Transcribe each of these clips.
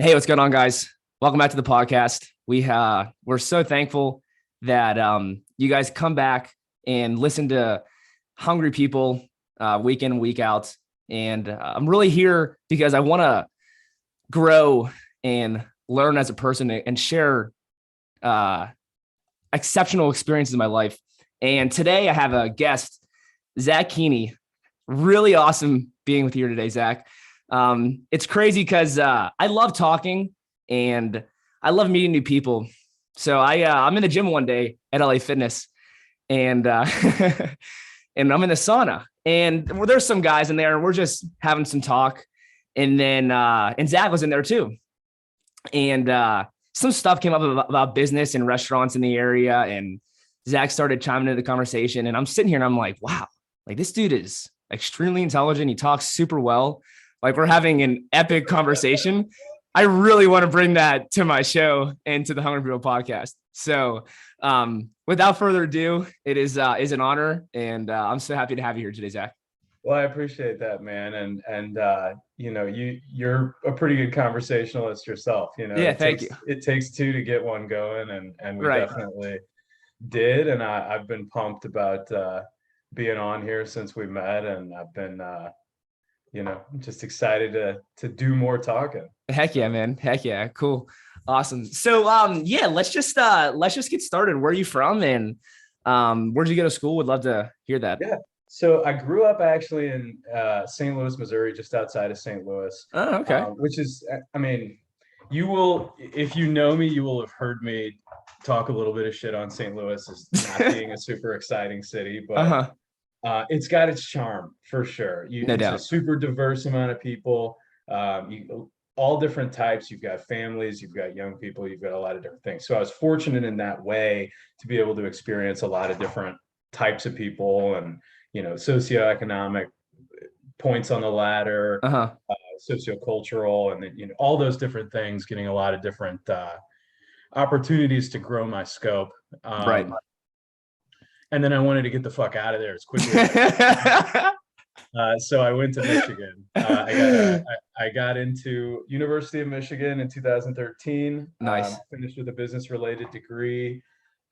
Hey, what's going on, guys? Welcome back to the podcast. We're so thankful that you guys come back and listen to hungry people week in, week out. And I'm really here because I want to grow and learn as a person and share uh, exceptional experiences in my life. And today I have a guest, Zach Keeney. Really awesome being with you here today, Zach. It's crazy because I love talking and I love meeting new people. So I'm in the gym one day at LA Fitness, and and I'm in the sauna, and there's some guys in there, and we're just having some talk, and then and Zach was in there too, and some stuff came up about business and restaurants in the area, and Zach started chiming into the conversation, and I'm sitting here and I'm like, wow, like this dude is extremely intelligent. He talks super well. Like we're having an epic conversation. I really want to bring that to my show and to the Hungry People podcast. So without further ado, it is an honor. And I'm so happy to have you here today, Zach. Well, I appreciate that, man. You're a pretty good conversationalist yourself. Yeah, thank you. It takes two to get one going, and we Right. definitely did. And I've been pumped about being on here since we met, and I've been just excited to do more talking. Heck yeah, man. Heck yeah. Cool. Awesome. So yeah, let's just get started. Where are you from, and where'd you go to school? Would love to hear that. Yeah. So I grew up actually in St. Louis, Missouri, just outside of St. Louis. Oh, okay. Which is, I mean, you will, if you know me, you will have heard me talk a little bit of shit on St. Louis as not being a super exciting city, but it's got its charm for sure. No doubt. A super diverse amount of people, all different types. You've got families, you've got young people, you've got a lot of different things. So I was fortunate in that way to be able to experience a lot of different types of people and, socioeconomic points on the ladder, sociocultural, and then, all those different things, getting a lot of different opportunities to grow my scope. Right. And then I wanted to get the fuck out of there as quickly as I could. So I went to Michigan. I got into University of Michigan in 2013. Nice. Finished with a business-related degree,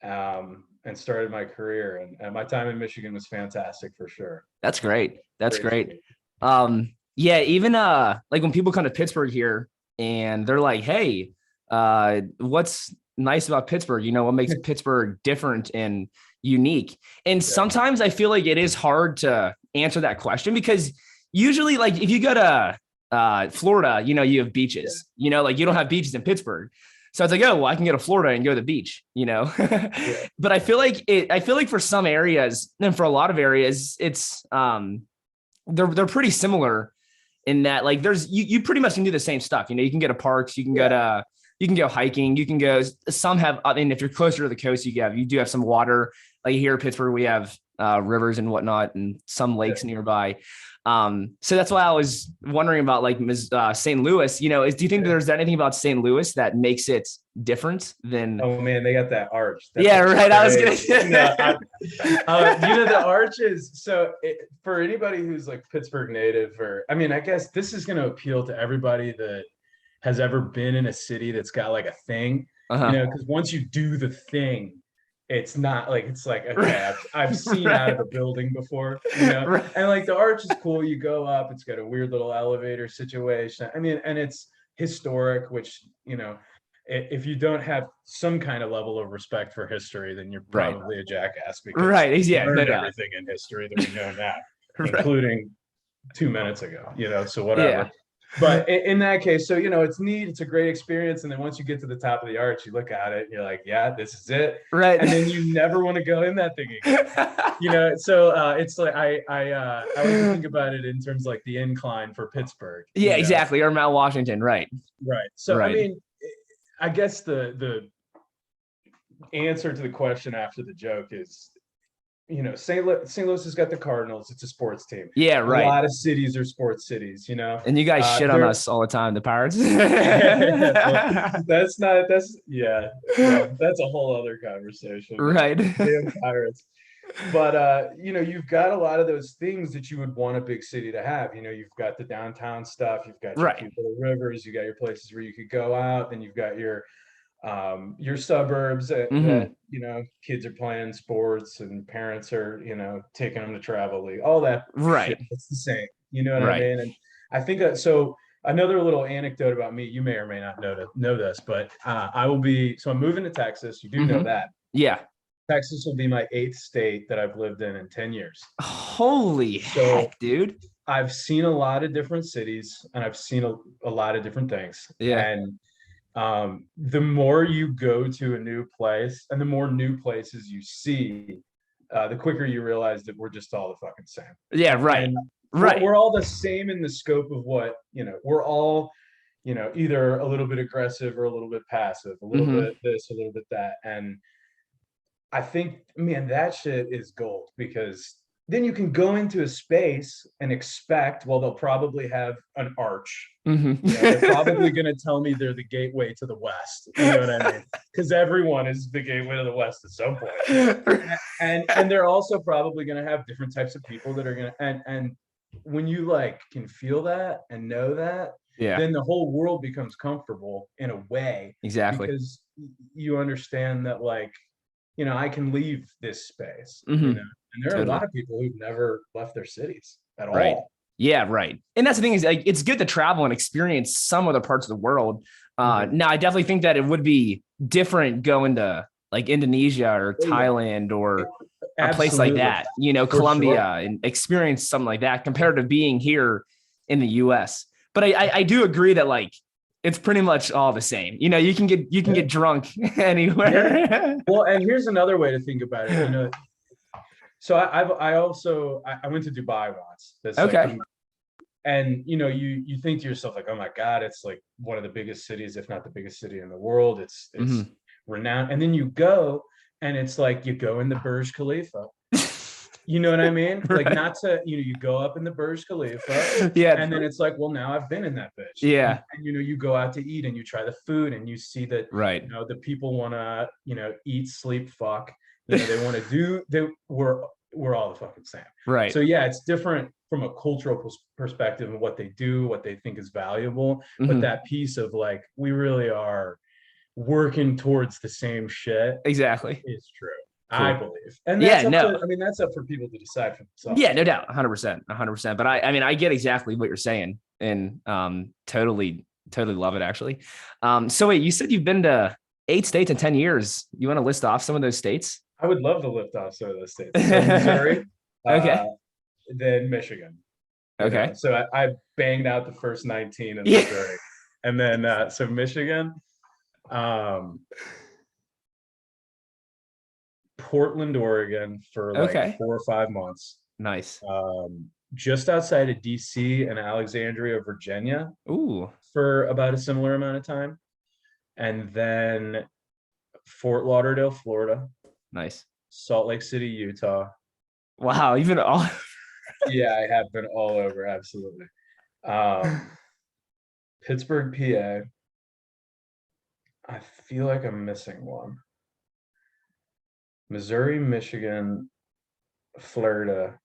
and started my career. And my time in Michigan was fantastic for sure. That's great. That's great. Yeah, even like when people come to Pittsburgh here and they're like, hey, what's nice about Pittsburgh? What makes Pittsburgh different and unique? And sometimes I feel like it is hard to answer that question because usually, like, if you go to Florida, you have beaches, like you don't have beaches in Pittsburgh. So it's like, oh, well, I can go to Florida and go to the beach, But I feel like for some areas and for a lot of areas, it's they're pretty similar in that, like, you pretty much can do the same stuff. You can go to parks, you can go hiking, you can go, some have, I mean, if you're closer to the coast, you do have some water. Like here in Pittsburgh, we have rivers and whatnot and some lakes nearby. So that's why I was wondering about like St. Louis, do you think there's anything about St. Louis that makes it different than? Oh man, they got that arch. Yeah, right. I was gonna the arch is, so for anybody who's like Pittsburgh native, or, I mean, I guess this is going to appeal to everybody that has ever been in a city that's got like a thing, because once you do the thing, it's not like, it's like, okay, I've seen out of the building before, Right. And like the arch is cool. You go up, it's got a weird little elevator situation. I mean, and it's historic, which, if you don't have some kind of level of respect for history, then you're probably a jackass, because you learned everything in history that we know now, including 2 minutes ago, so whatever. Yeah. But in that case, so, it's neat. It's a great experience. And then once you get to the top of the arch, you look at it, and you're like, yeah, this is it. Right. And then you never want to go in that thing again. So it's like, I like to think about it in terms of like the incline for Pittsburgh. Yeah, exactly. Or Mount Washington. Right. Right. So, I mean, I guess the answer to the question after the joke is, St. Louis has got the Cardinals. It's a sports team. Yeah, right. A lot of cities are sports cities, And you guys shit on us all the time, the Pirates. That's a whole other conversation. Right. Damn Pirates. But you know, you've got a lot of those things that you would want a big city to have. You know, you've got the downtown stuff, you've got your Right. cute little rivers, you got your places where you could go out, then you've got your suburbs that Hmm. you know, kids are playing sports and parents are, you know, taking them to travel league, all that shit. Right. It's the same, you know what I Right. mean? And I think so. Another little anecdote about me, you may or may not know this, but I'm moving to Texas. You do know Hmm. that. Yeah. Texas will be my eighth state that I've lived in 10 years. Holy So heck, dude. I've seen a lot of different cities and I've seen a lot of different things. Yeah. And the more you go to a new place and the more new places you see, the quicker you realize that we're just all the fucking same. Yeah. Right. And Right. we're all the same in the scope of what, you know, we're all, you know, either a little bit aggressive or a little bit passive, a little Hmm. bit this, a little bit that. And I think, man, that shit is gold because then you can go into a space and expect, well, they'll probably have an arch. Hmm. You know, they're probably going to tell me they're the gateway to the West. You know what I mean? Because everyone is the gateway to the West at some point. And they're also probably going to have different types of people that are going to, and when you like can feel that and know that, Yeah. then the whole world becomes comfortable in a way Exactly. because you understand that like, you know, I can leave this space, you know, Hmm. and there are a lot Totally. of people who've never left their cities at Right. all. Yeah, right. And that's the thing is like it's good to travel and experience some other parts of the world. Mhm. Now I definitely think that it would be different going to like Indonesia or Oh yeah, Thailand or a place like absolutely, that, you know, for Colombia sure. and experience something like that compared to being here in the US. But I do agree that like it's pretty much all the same. You know, you can Yeah, get drunk yeah. anywhere. Well, and here's another way to think about it. You know, so I went to Dubai once. That's like Okay. the and you know you think to yourself like, oh my god, it's like one of the biggest cities, if not the biggest city in the world. It's Hmm. renowned, and then you go and it's like you go in the Burj Khalifa. You know what I mean? Like Right. not to, you know, you go up in the Burj Khalifa Yeah. and then it's like, well, now I've been in that bitch. Yeah. And you know, you go out to eat and you try the food and you see that, Right. you know, the people want to, you know, eat, sleep, fuck, you know, they want to do, we're all the fucking same. Right. So yeah, it's different from a cultural perspective of what they do, what they think is valuable. But Hmm. that piece of like, we really are working towards the same shit Exactly. is true. I Cool. believe. And Yeah, that's up no. to, I mean, that's up for people to decide for Yeah, themselves. no doubt. 100%. 100%. But I mean, I get exactly what you're saying and totally love it actually. So wait, you said you've been to 8 states in 10 years. You want to list off some of those states? I would love to lift off some of those states. So Missouri, uh, Okay. then Michigan, you know. Okay. So I banged out the first 19 in Yeah. Missouri. And then so Michigan, um, Portland, Oregon for like Okay. 4 or 5 months. Nice. Just outside of DC and Alexandria, Virginia Ooh, for about a similar amount of time. And then Fort Lauderdale, Florida, nice. Salt Lake City, Utah. Wow, even all Yeah, I have been all over, absolutely. Um, Pittsburgh, PA. I feel like I'm missing one. Missouri, Michigan, Florida,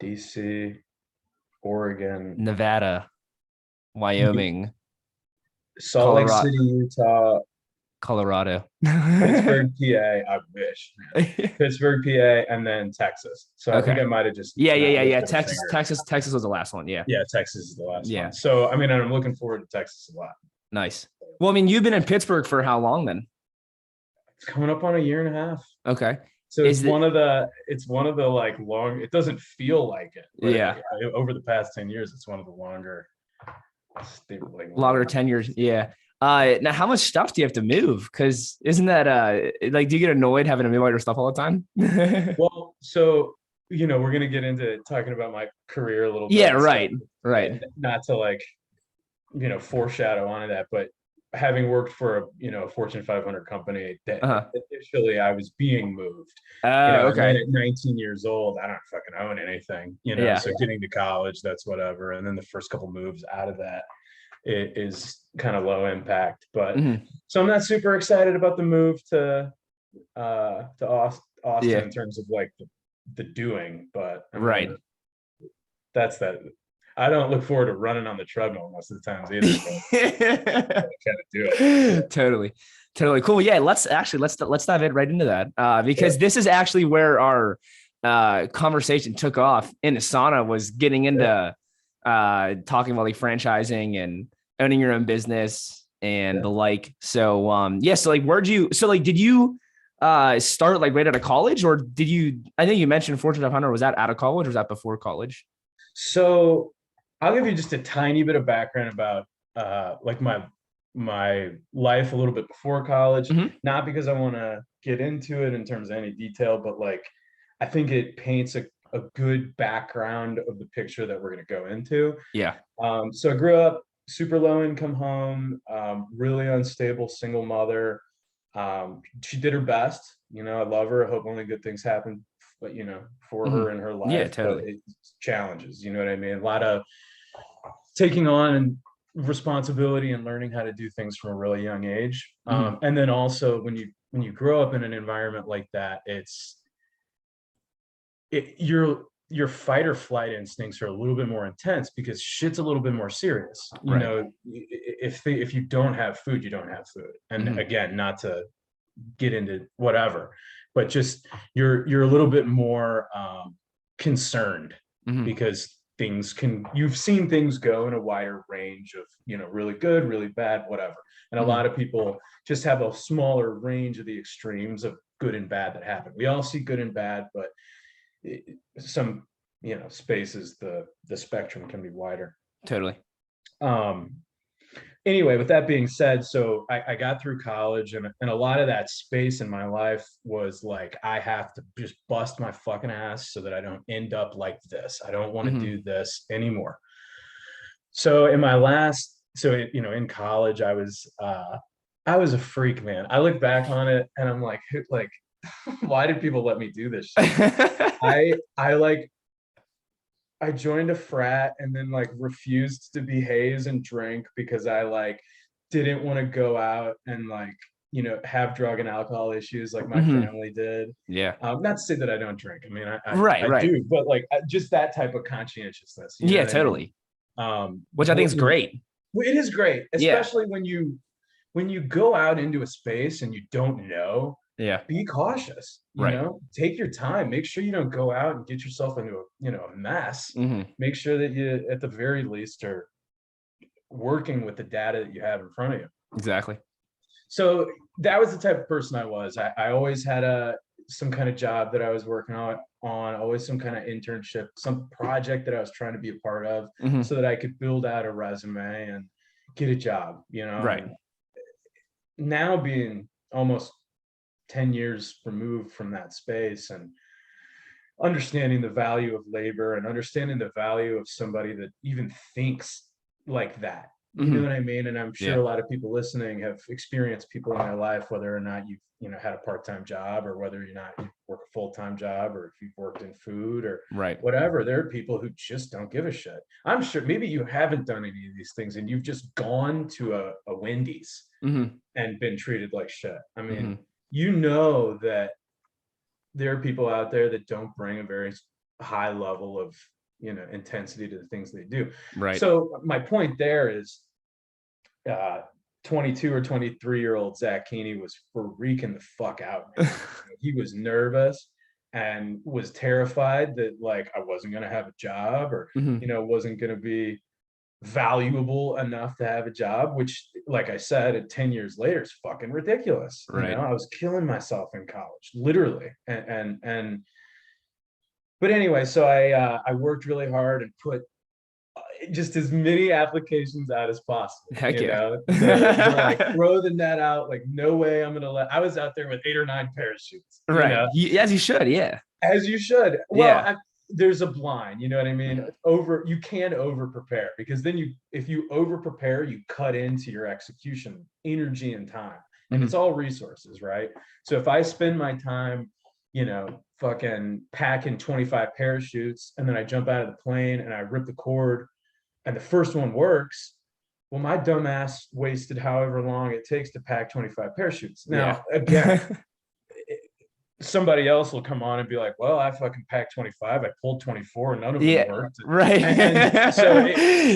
DC, Oregon, Nevada, Wyoming, Salt Lake Colorado, City, Utah, Colorado. Pittsburgh, PA. I wish, man. Pittsburgh, PA, and then Texas. So I think Okay. I might have just not Yeah. lifted a Texas, finger. Texas, Texas was the last one. Yeah. Yeah, Texas is the last one. Yeah. So I mean, I'm looking forward to Texas a lot. Nice. Well, I mean, you've been in Pittsburgh for how long then? It's coming up on a year and a half. Okay. So Is it, it's one of the like long, it doesn't feel like it, but yeah, over the past 10 years, it's one of the longer, like longer longer. tenures. Yeah. Now how much stuff do you have to move? Cause isn't that, like, do you get annoyed having to move all your stuff all the time? Well, so, you know, we're going to get into talking about my career a little bit Yeah. and stuff, Right. Right. and not to like, you know, foreshadow onto that, but having worked for a, you know, a Fortune 500 company that Uh-huh. initially I was being moved, you know, and then Okay. at 19 years old, I don't fucking own anything, you know, Yeah. so getting to college, that's whatever. And then the first couple moves out of that, it is kind of low impact, but Mhm. so I'm not super excited about the move to Austin Yeah. in terms of like the doing, but I Right. mean, that's that. I don't look forward to running on the treadmill most of the times either, but I kind of do it. Yeah. Totally. Totally cool. Yeah, let's dive in right into that. Because this is actually where our conversation took off in Asana, was getting into talking about like franchising and owning your own business and the like. So so like did you start like right out of college, or did you, I think you mentioned Fortune 500, was that out of college or was that before college? So I'll give you just a tiny bit of background about like my life a little bit before college, Mhm. not because I want to get into it in terms of any detail, but like I think it paints a good background of the picture that we're going to go into. Yeah. So I grew up super low income home, really unstable single mother. She did her best. You know, I love her. I hope only good things happen, but you know, for her Mhm. in her Yeah, life. But totally. it's challenges. You know what I mean? A lot of taking on and responsibility and learning how to do things from a really young age. Mhm. And then also when you grow up in an environment like that, your fight or flight instincts are a little bit more intense because shit's a little bit more serious. You Right. know, if you don't have food, you don't have food. And Mhm. again, not to get into whatever, but just you're a little bit more concerned Mhm. because you've seen things go in a wider range of, you know, really good, really bad, whatever. And a Mhm. lot of people just have a smaller range of the extremes of good and bad that happen. We all see good and bad, but some, you know, spaces the spectrum can be wider. Totally. um anyway, with that being said, so I got through college, and a lot of that space in my life was like, I have to just bust my fucking ass so that I don't end up like this. I don't want to Mhm. do this anymore. So in my last, so you know, in college, I was a freak, man. I look back on it and I'm like, why did people let me do this shit? I like I joined a frat and then like refused to be hazed and drink because I like didn't want to go out and like, you know, have drug and alcohol issues like my Mhm. family did. Yeah. Not to say that I don't drink. I mean, Right, I right. do, but like just that type of conscientiousness, you know Yeah, what I mean? totally. Which I think is You know, great. it is great, Yeah. especially when you go out into a space and you don't know, Yeah. be cautious, you Right. know, take your time, make sure you don't go out and get yourself into a, you know, a mess. Mhm. Make sure that you at the very least are working with the data that you have in front of you. Exactly. So that was the type of person I was. I always had some kind of job that I was working on, always some kind of internship, some project that I was trying to be a part of Mhm. so that I could build out a resume and get a job, you know. Right. And now being almost 10 years removed from that space and understanding the value of labor and understanding the value of somebody that even thinks like that. You know Mhm. what I mean? And I'm sure Yeah. a lot of people listening have experienced people in their life, whether or not you've, you know, had a part-time job or whether you're not, you work a full-time job or if you've worked in food or Right. whatever. There are people who just don't give a shit. I'm sure maybe you haven't done any of these things and you've just gone to a Wendy's Mhm. and been treated like shit. I mean, Mhm. you know that there are people out there that don't bring a very high level of, you know, intensity to the things they do. Right. So my point there is, uh 22 or 23-year-old Zach Keeney was freaking the fuck out, man. He was nervous and was terrified that like I wasn't going to have a job or, you Mhm. know, wasn't going to be valuable enough to have a job, which, like I said, at 10 years later is fucking ridiculous. You know, Right. I was killing myself in college, literally. But anyway, so I worked really hard and put just as many applications out as possible, Heck you yeah. know, to like throw the net out, like, no way I'm gonna I was out there with 8 or 9 parachutes, you Right. know, As you should. Yeah. as you should. Well, Yeah. there's a blind, you know what I mean? Mhm. You can over prepare because then if you over prepare, you cut into your execution energy and time, and it's Mhm. all resources, right? So if I spend my time, you know, fucking packing 25 parachutes and then I jump out of the plane and I rip the cord and the first one works, well, my dumbass wasted however long it takes to pack 25 parachutes. Yeah. Now, again, somebody else will come on and be like, well, I fucking packed 25, I pulled 24, none of them Yeah, worked. right. And so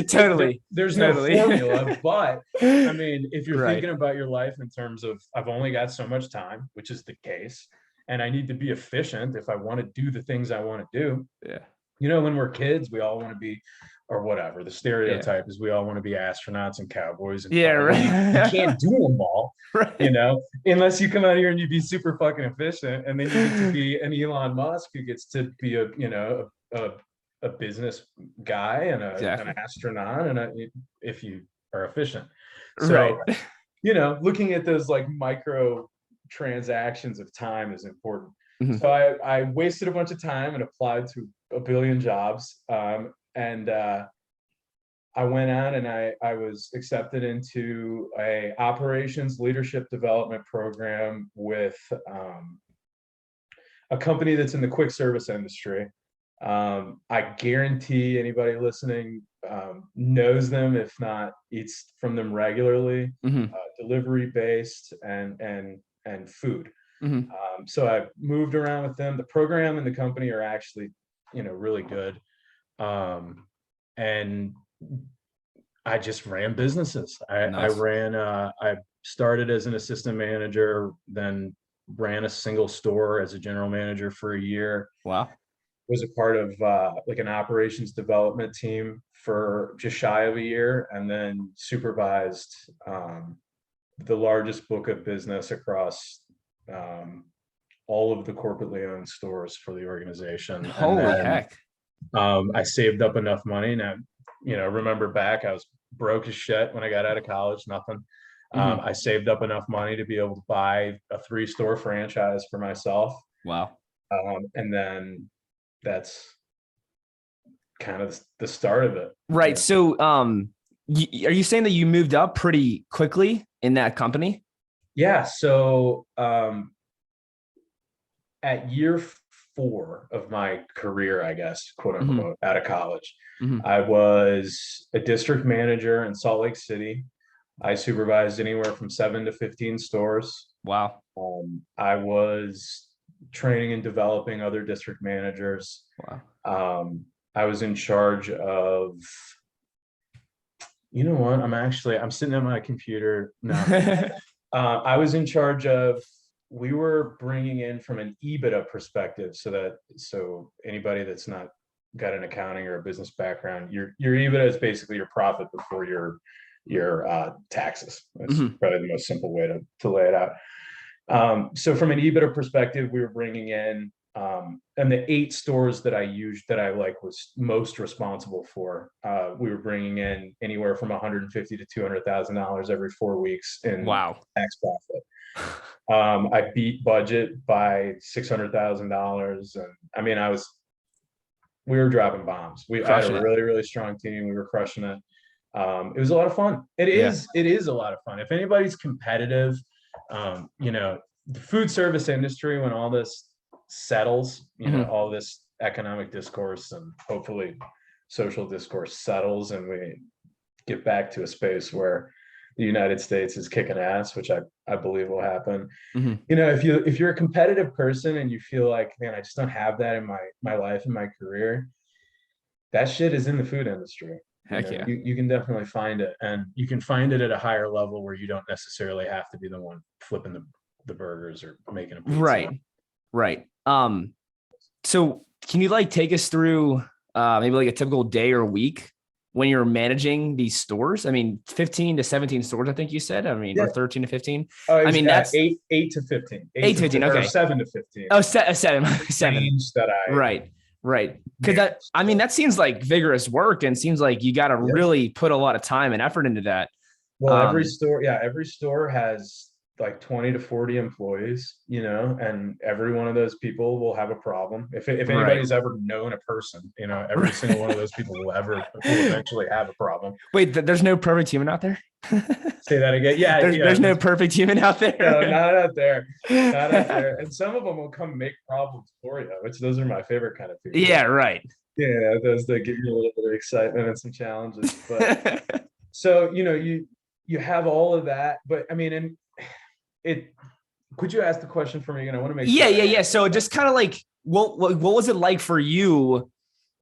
Totally. there's Totally. no formula, but I mean, if you're Right. thinking about your life in terms of, I've only got so much time, which is the case, and I need to be efficient if I want to do the things I want to do. Yeah. You know, when we're kids, we all want to be, or whatever, the Yeah. stereotype is we all want to be astronauts and cowboys and Yeah. well, you Right. can't do them all, you Right. know, unless you come out here and you be super fucking efficient, and then you get to be an Elon Musk who gets to be a, you know, a business guy and an Exactly. astronaut, and if you are efficient. Right. So, you know, looking at those like micro transactions of time is important. Mhm. So I wasted a bunch of time and applied to a billion jobs. And I went out and I was accepted into a operations leadership development program with a company that's in the quick service industry. I guarantee anybody listening knows them, if not eats from them regularly. Mhm. Delivery based and food. Mhm. So I moved around with them. The program and the company are actually, you know, really good. And I just ran businesses. Nice. I started as an assistant manager, then ran a single store as a general manager for a year. Wow. Was a part of like an operations development team for just shy of a year, and then supervised the largest book of business across all of the corporately owned stores for the organization. And Holy then heck. I saved up enough money. Now, you know, remember back, I was broke as shit when I got out of college, nothing. Mhm. I saved up enough money to be able to buy a 3-store franchise for myself. Wow. And then that's kind of the start of it. Right. Yeah. So, are you saying that you moved up pretty quickly in that company? Yeah. So at year 4 of my career, I guess, quote Mhm. unquote, out of college, Mhm. I was a district manager in Salt Lake City. I supervised anywhere from 7 to 15 stores. Wow. I was training and developing other district managers. Wow. I was in charge of, you know what? I'm sitting at my computer now. I was in charge of, we were bringing in from an EBITDA perspective, so anybody that's not got an accounting or a business background, your EBITDA is basically your profit before your taxes. That's Mhm. probably the most simple way to lay it out. So from an EBITDA perspective, we were bringing in, and the 8 stores that I like was most responsible for, we were bringing in anywhere from 150 to $200,000 every 4 weeks in Wow. tax profit. I beat budget by $600,000, and I mean, we were dropping bombs. I had a Crushing it. really, really strong team. We were crushing it. It was a lot of fun. Yeah. It is a lot of fun. If anybody's competitive, you know, the food service industry, when all this settles, you know, Mhm. all this economic discourse and hopefully social discourse settles, and we get back to a space where the United States is kicking ass, which I believe will happen. Mhm. You know, if you're a competitive person and you feel like, man, I just don't have that in my life and my career, that shit is in the food industry. You Heck know, yeah. you can definitely find it, and you can find it at a higher level where you don't necessarily have to be the one flipping the burgers or making a pizza. Right. Right. So can you like take us through maybe like a typical day or week when you're managing these stores? I mean, 15 to 17 stores, I think you said. I mean, or Yeah. 13 to 15. Oh, it I was mean, that's 8 to 15, 8 to 15. or Okay. 7 to 15. Oh, seven, seven. Range that I Right. Right. Because that, managed. I mean, that seems like vigorous work and seems like you got to Yeah. really put a lot of time and effort into that. Well, every store has like 20 to 40 employees, you know, and every one of those people will have a problem. If Right. anybody's ever known a person, you know, every single one of those people will eventually have a problem. Wait, there's no perfect human out there. Say that again. Yeah, There's no perfect human out no, there. not out there. Not out there. And some of them will come make problems for you, which those are my favorite kind of people. Yeah, right. Yeah, those that give you a little bit of excitement and some challenges. But so, you know, you have all of that, but I mean, and it Could you ask the question for me again? I want to make Yeah, sure. yeah. So just kind of like, what was it like for you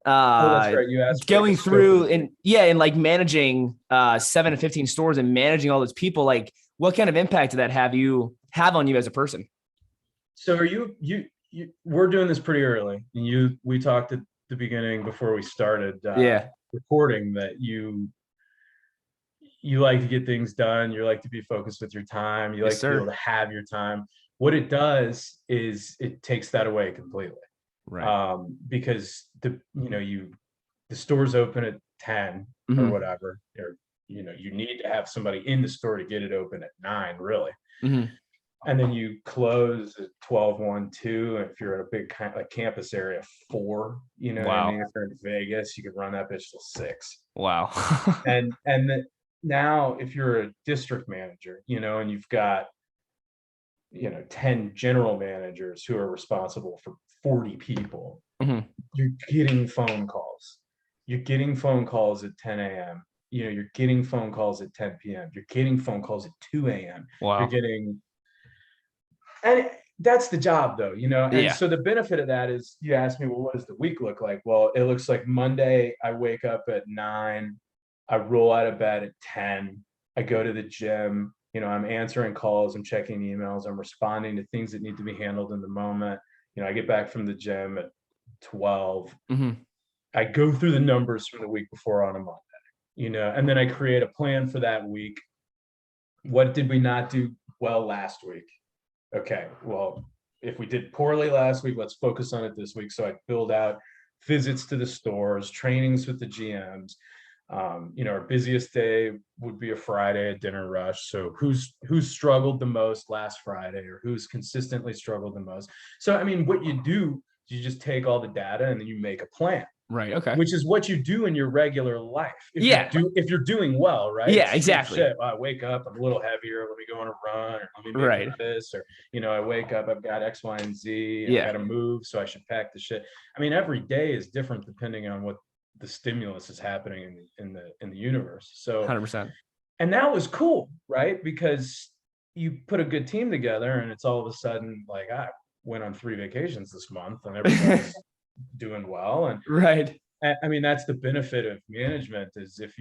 Oh, that's right. You asked for like a going scope of through the week. and like managing 7 to 15 stores and managing all those people? Like, what kind of impact did that have on you as a person? So are we're doing this pretty early, and we talked at the beginning before we started Yeah. recording that you like to get things done. You like to be focused with your time. You Yes, like to be able sir. to have your time. What it does is it takes that away completely. Right. Because the store's open at 10 or Mm-hmm. whatever, or you need to have somebody in the store to get it open at 9, really. Mm-hmm. And then you close at 12, 1, 2. And if you're at a big like campus area, 4, you know what I Wow. mean? If you're in Vegas, you could run that bitch till 6. Wow. Now if you're a district manager, and you've got 10 general managers who are responsible for 40 people, Mm-hmm. you're getting phone calls. You're getting phone calls at 10 a.m. You're getting phone calls at 10 p.m. You're getting phone calls at 2 a.m. You're Wow. getting, and that's the job though, And Yeah. so the benefit of that is, you asked me, well, what does the week look like? Well, it looks like Monday, I wake up at 9, I roll out of bed at 10, I go to the gym, I'm answering calls, I'm checking emails, I'm responding to things that need to be handled in the moment. I get back from the gym at 12. Mm-hmm. I go through the numbers from the week before on a Monday, and then I create a plan for that week. What did we not do well last week? Okay, well, if we did poorly last week, let's focus on it this week. So I build out visits to the stores, trainings with the GMs. Our busiest day would be a Friday, a dinner rush. So who's struggled the most last Friday, or who's consistently struggled the most? So I mean, what you do, you just take all the data and then you make a plan, Right. Okay. which is what you do in your regular life. Yeah. If you're doing well, right? Yeah. It's, Exactly. shit, I wake up, I'm a little heavier. Let me go on a run, or let me make Right. this, or I wake up, I've got X, Y, and Z, and I Yeah. got to move, so I should pack the shit. I mean, every day is different depending on what the stimulus is happening in the universe. So, 100%. and that was cool, right? Because you put a good team together, and it's all of a sudden like, I went on 3 vacations this month, and everybody's doing well. And Right. I mean, that's the benefit of management, is if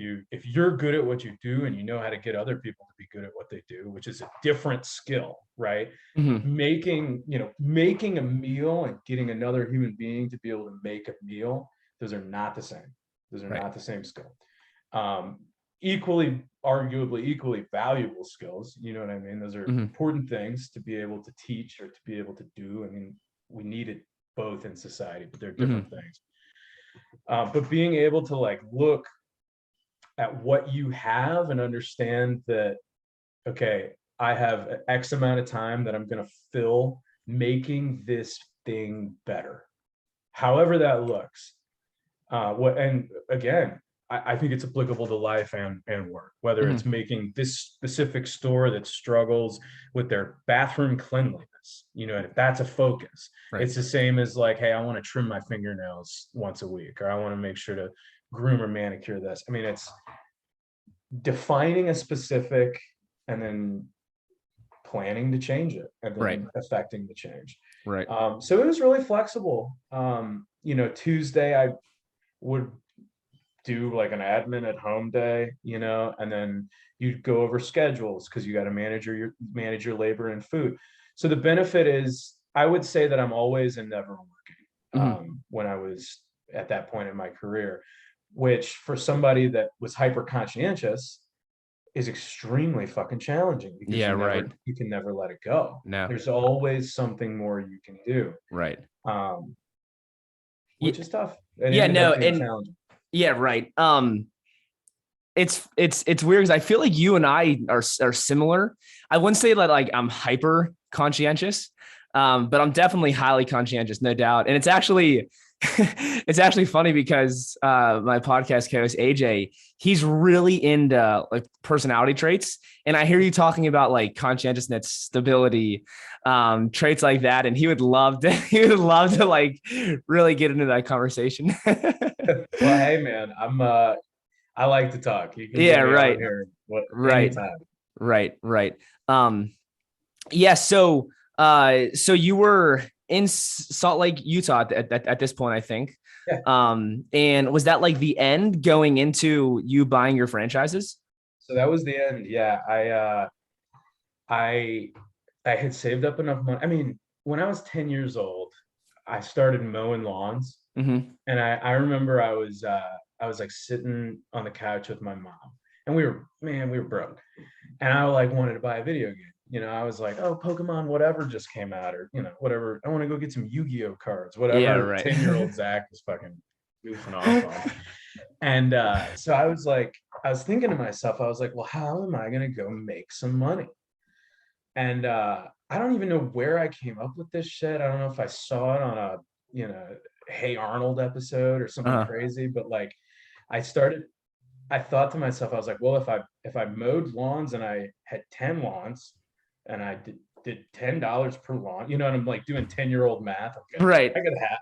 you're good at what you do and you know how to get other people to be good at what they do, which is a different skill, right? Mm-hmm. Making a meal and getting another human being to be able to make a meal, those are not the same. Those are Right. not the same skill. Arguably equally valuable skills. You know what I mean? Those are Mm-hmm. important things to be able to teach or to be able to do. I mean, we need it both in society, but they're different things. But being able to like look at what you have and understand that, okay, I have X amount of time that I'm going to fill making this thing better, however that looks. And again, I think it's applicable to life and work, whether it's making this specific store that struggles with their bathroom cleanliness, and if that's a focus, Right. it's the same as like, hey, I want to trim my fingernails once a week, or I want to make sure to groom or manicure this. I mean, it's defining a specific and then planning to change it and then Right. affecting the change. Right. So it was really flexible. Tuesday I would do like an admin at home day, and then you go over schedules because you got to manage your labor and food. So the benefit is, I would say that I'm always and never working. When I was at that point in my career, which for somebody that was hyper conscientious is extremely fucking challenging, because Yeah. Right. you can never let it go. No. There's always something more you can do. Right. Which is tough. Yeah. No. And challenging. yeah. Right. It's weird because I feel like you and I are similar. I wouldn't say that like I'm hyper conscientious, but I'm definitely highly conscientious, no doubt. And it's actually funny because my podcast co-host AJ, he's really into like personality traits, and I hear you talking about like conscientiousness, stability, traits like that, and he would love to like really get into that conversation. Well, hey man, I like to talk. You can Yeah, get me right. on here Right. anytime. Right. Yeah. So you were in Salt Lake, Utah at this point, I think. Yeah. And was that like the end going into you buying your franchises? So that was the end. Yeah. I I had saved up enough money. I mean, when I was 10 years old, I started mowing lawns. Mm-hmm. And I remember I was like sitting on the couch with my mom, and we were broke. And I like wanted to buy a video game. I was like, oh, Pokemon, whatever just came out, or whatever. I want to go get some Yu-Gi-Oh cards, Yeah, whatever right. 10-year-old Zach was fucking goofing off on. And so I was thinking to myself, I was like, well, how am I gonna go make some money? And I don't even know where I came up with this shit. I don't know if I saw it on a, Hey Arnold episode or something Uh-huh. crazy, but like I started, I thought to myself, I was like, well, if I mowed lawns and I had 10 lawns and I did $10 per lawn, and I'm like doing 10-year-old math. Okay, Right.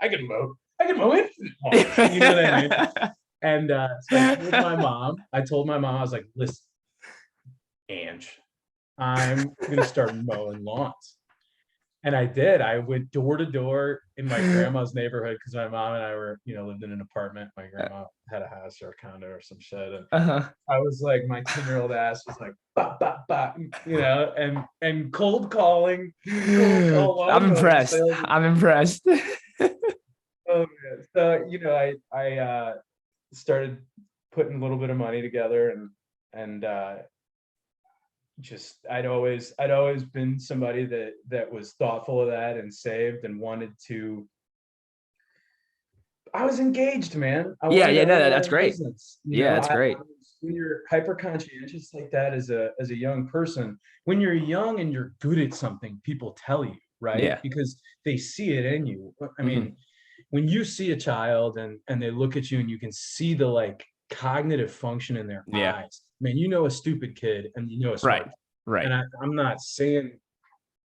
I could mow infinite lawns, you know what I mean? And so I told my mom, I was like, listen, Ange, I'm gonna start mowing lawns. And I did. I went door to door in my grandma's neighborhood because my mom and I were, lived in an apartment. My grandma had a house or a condo or some shit. And Uh-huh. I was like, my 10-year-old ass was like, bah, bah, bah, and cold call I'm lawnmowing impressed. sales. I'm impressed. Oh man. So, I started putting a little bit of money together, and just I'd always been somebody that was thoughtful of that and saved and wanted to. I was engaged, man. I Yeah, wanted yeah, to no, own my that's own great. business. Yeah, that's great. When you're hyper conscientious like that as a young person, when you're young and you're good at something, people tell you, right? Yeah. Because they see it in you. I Hmm. mean, when you see a child and they look at you and you can see the like cognitive function in their Yeah. eyes, man, you know a stupid kid and you know a Right. smart kid. Right. And I'm not saying,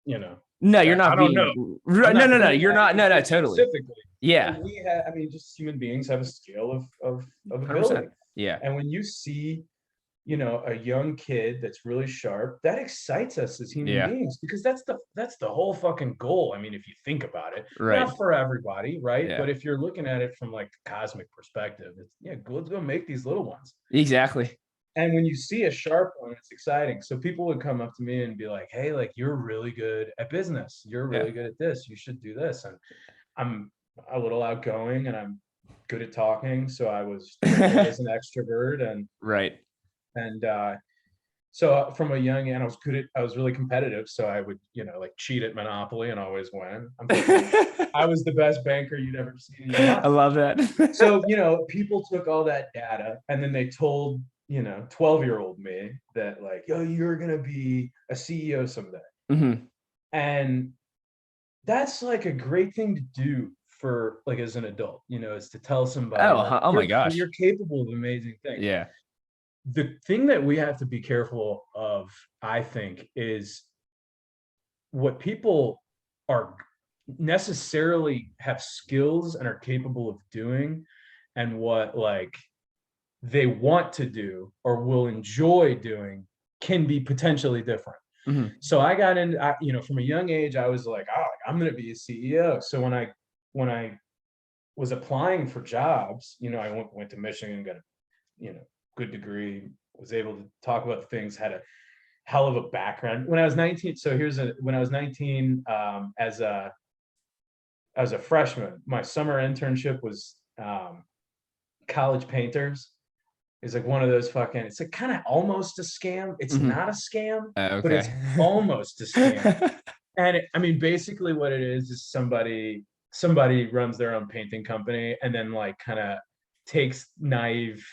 you know, No, you're I not don't know. being I'm no, not no, no. pointing You're at not. any No, no, kid totally. specifically, Yeah. but I mean, just human beings have a scale of 100%. ability. Yeah. And when you see, a young kid that's really sharp, that excites us as human Yeah. beings because that's the whole fucking goal. I mean, if you think about it, Right. not for everybody, right? Yeah. But if you're looking at it from like a cosmic perspective, it's yeah, let's go make these little ones. Exactly. And when you see a sharp one, it's exciting. So people would come up to me and be like, hey, like you're really good at business. You're Yeah. really good at this. You should do this. And I'm a little outgoing and I'm good at talking. So I was labeled as an extrovert Right. and so from a young age, I was really competitive. So I would, like cheat at Monopoly and always win. I was the best banker you'd ever seen in your I life. love that. So, people took all that data and then they told, 12-year-old me that like, yo, you're gonna be a CEO someday. Hmm. And that's like a great thing to do for like as an adult, is to tell somebody Oh, like oh my gosh. you're capable of amazing things. Yeah. The thing that we have to be careful of, I think, is what people are necessarily have skills and are capable of doing and what like they want to do or will enjoy doing can be potentially different. Hmm. So I got in, from a young age, I was like, oh, I'm going to be a CEO. So when I was applying for jobs, I went to Michigan, got a, good degree, was able to talk about things, had a hell of a background. When I was 19, so when I was 19, as a freshman, my summer internship was college painters. It's like one of those fucking, it's like kind of almost a scam. It's Hmm. not a scam, but it's Okay. almost a scam. And I mean, basically what it is somebody runs their own painting company and then like kind of takes naive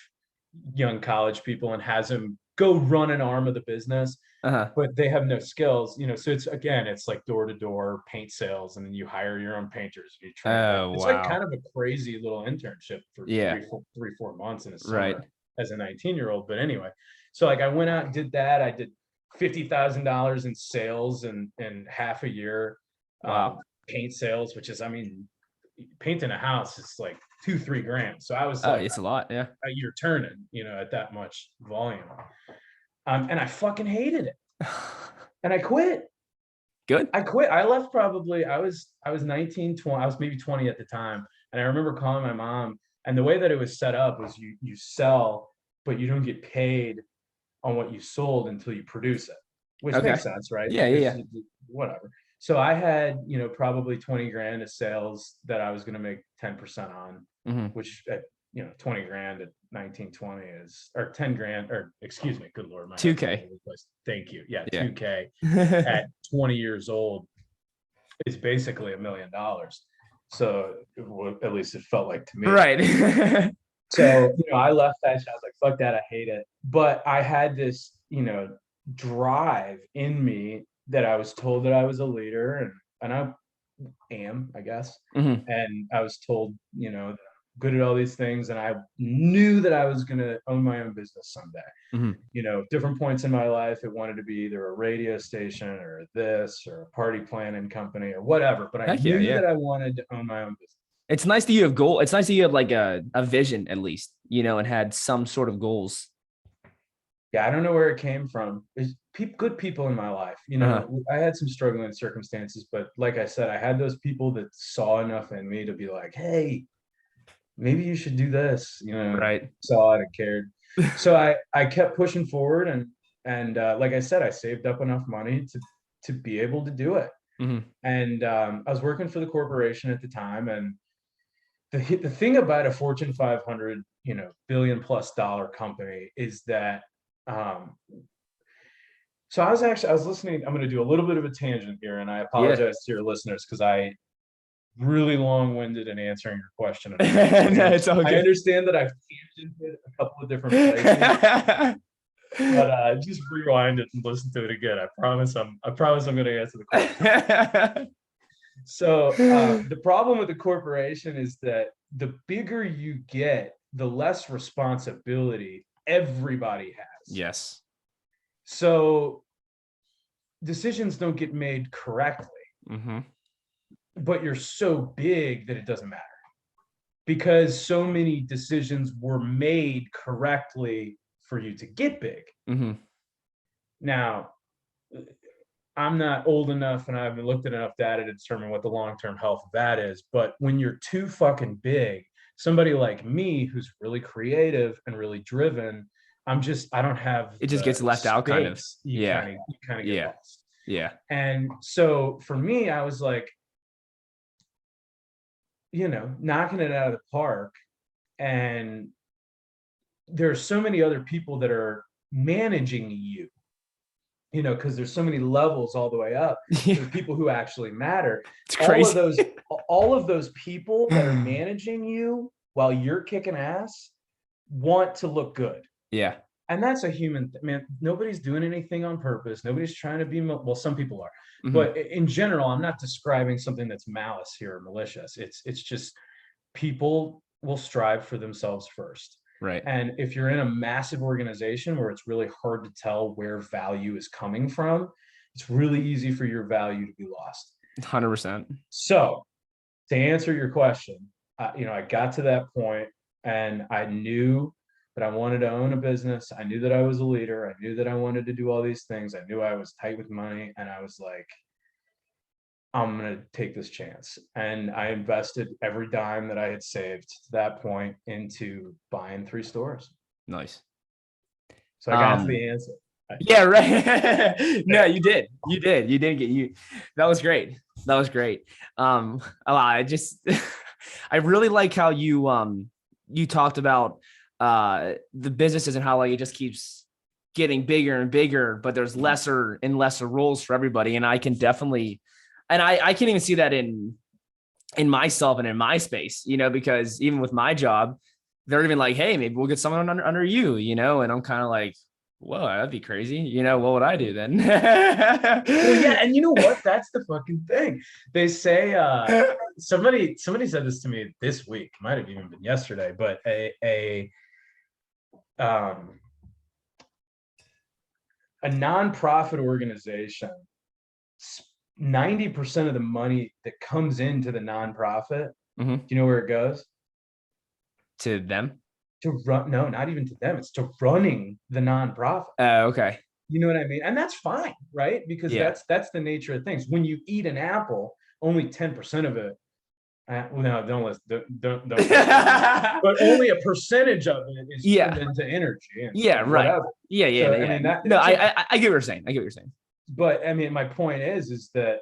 young college people and has them go run an arm of the business, Uh-huh. but they have no skills, so it's like door to door paint sales, and then you hire your own painters, you train them. Oh, It's like wow. kind of a crazy little internship for Yeah. 4 months in the Right. summer as a 19-year-old. But anyway, so like I went out and did that. I did $50,000 in sales in half a year, Wow. paint sales, which is, I mean, painting a house is like 2-3 grand. So I was Oh, like it's a lot. Yeah. a year turning, at that much volume. And I fucking hated it. And I quit. Good. I quit. I left probably, I was 19, 20, I was maybe 20 at the time. And I remember calling my mom, and the way that it was set up was you sell, but you don't get paid on what you sold until you produce it, which makes Okay. sense, right? Yeah. Yeah. Because Yeah. whatever. So I had, probably 20 grand of sales that I was going to make 10% on, Mm-hmm. which at, 20 grand at 19, 20 is, or 10 grand, or excuse me, good Lord, my head's all over 2K. the place. Thank you. Yeah, Yeah. 2K at 20 years old is basically $1 million. So at least it felt like to me. Right. So, I left that. I was like, fuck that. I hate it. But I had this, drive in me that I was told that I was a leader, and I am, I guess. Hmm. And I was told, that I'm good at all these things. And I knew that I was going to own my own business someday. Hmm. Different points in my life, it wanted to be either a radio station or this or a party planning company or whatever. But I Heck yeah. knew Yeah. that I wanted to own my own business. It's nice that you have goal. It's nice that you have like a vision at least, and had some sort of goals. Yeah, I don't know where it came from. There's good people in my life. Uh-huh. I had some struggling circumstances, but like I said, I had those people that saw enough in me to be like, hey, maybe you should do this. Right. Saw it and cared. So I kept pushing forward, and like I said, I saved up enough money to be able to do it. Hmm. And I was working for the corporation at the time, and the thing about a Fortune 500, billion plus dollar company is that so I was listening. I'm going to do a little bit of a tangent here, and I Yeah. apologize to your listeners because I really long-winded in answering your question. And No, it's all I good. understand that I've tangented a couple of different places, but just rewind it and listen to it again. I promise I'm going to answer the question. So the problem with the corporation is that the bigger you get, the less responsibility everybody has. Yes. So decisions don't get made correctly, Hmm. but you're so big that it doesn't matter because so many decisions were made correctly for you to get big. Hmm. Now, I'm not old enough and I haven't looked at enough data to determine what the long-term health of that is. But when you're too fucking big, somebody like me who's really creative and really driven, I don't have It just the gets left out kind of. space. You Yeah. kind of get Yeah. lost. Yeah. And so for me, I was like, knocking it out of the park. And there are so many other people that are managing you, because there's so many levels all the way up to the people who actually matter. It's crazy. All of those people that are managing you while you're kicking ass want to look good. Yeah. And that's a human, man. Nobody's doing anything on purpose. Nobody's trying to be, well, some people are, Mhm. but in general, I'm not describing something that's malice here or malicious. It's just people will strive for themselves first. Right. And if you're in a massive organization where it's really hard to tell where value is coming from, it's really easy for your value to be lost. 100%. So to answer your question, I got to that point and I knew that I wanted to own a business. I knew that I was a leader. I knew that I wanted to do all these things. I knew I was tight with money, and I was like, I'm going to take this chance. And I invested every dime that I had saved to that point into buying 3 stores. Nice. So I got to the answer. Yeah, right. No, you did. You did. You did get you. That was great. That was great. I just, I really like how you talked about the businesses and how like it just keeps getting bigger and bigger, but there's lesser and lesser roles for everybody. And I can definitely, and I can't even see that in myself and in my space, because even with my job, they're even like, hey, maybe we'll get someone under you, and I'm kind of like, whoa, that'd be crazy. What would I do then? Well, yeah, and you know what? That's the fucking thing. They say somebody said this to me this week, might have even been yesterday, but a nonprofit organization, 90% of the money that comes into the nonprofit, Mm-hmm. do you know where it goes? To them? To run, no, not even to them. It's to running the nonprofit. Okay. You know what I mean? And that's fine, right? Because Yeah. that's the nature of things. When you eat an apple, only 10% of it, well, no, don't but only a percentage of it is turned Yeah. into energy Yeah. and Right. whatever. Yeah. Yeah. So I Yeah. mean that No, so, I get what you're saying. I get what you're saying. but I mean my point is that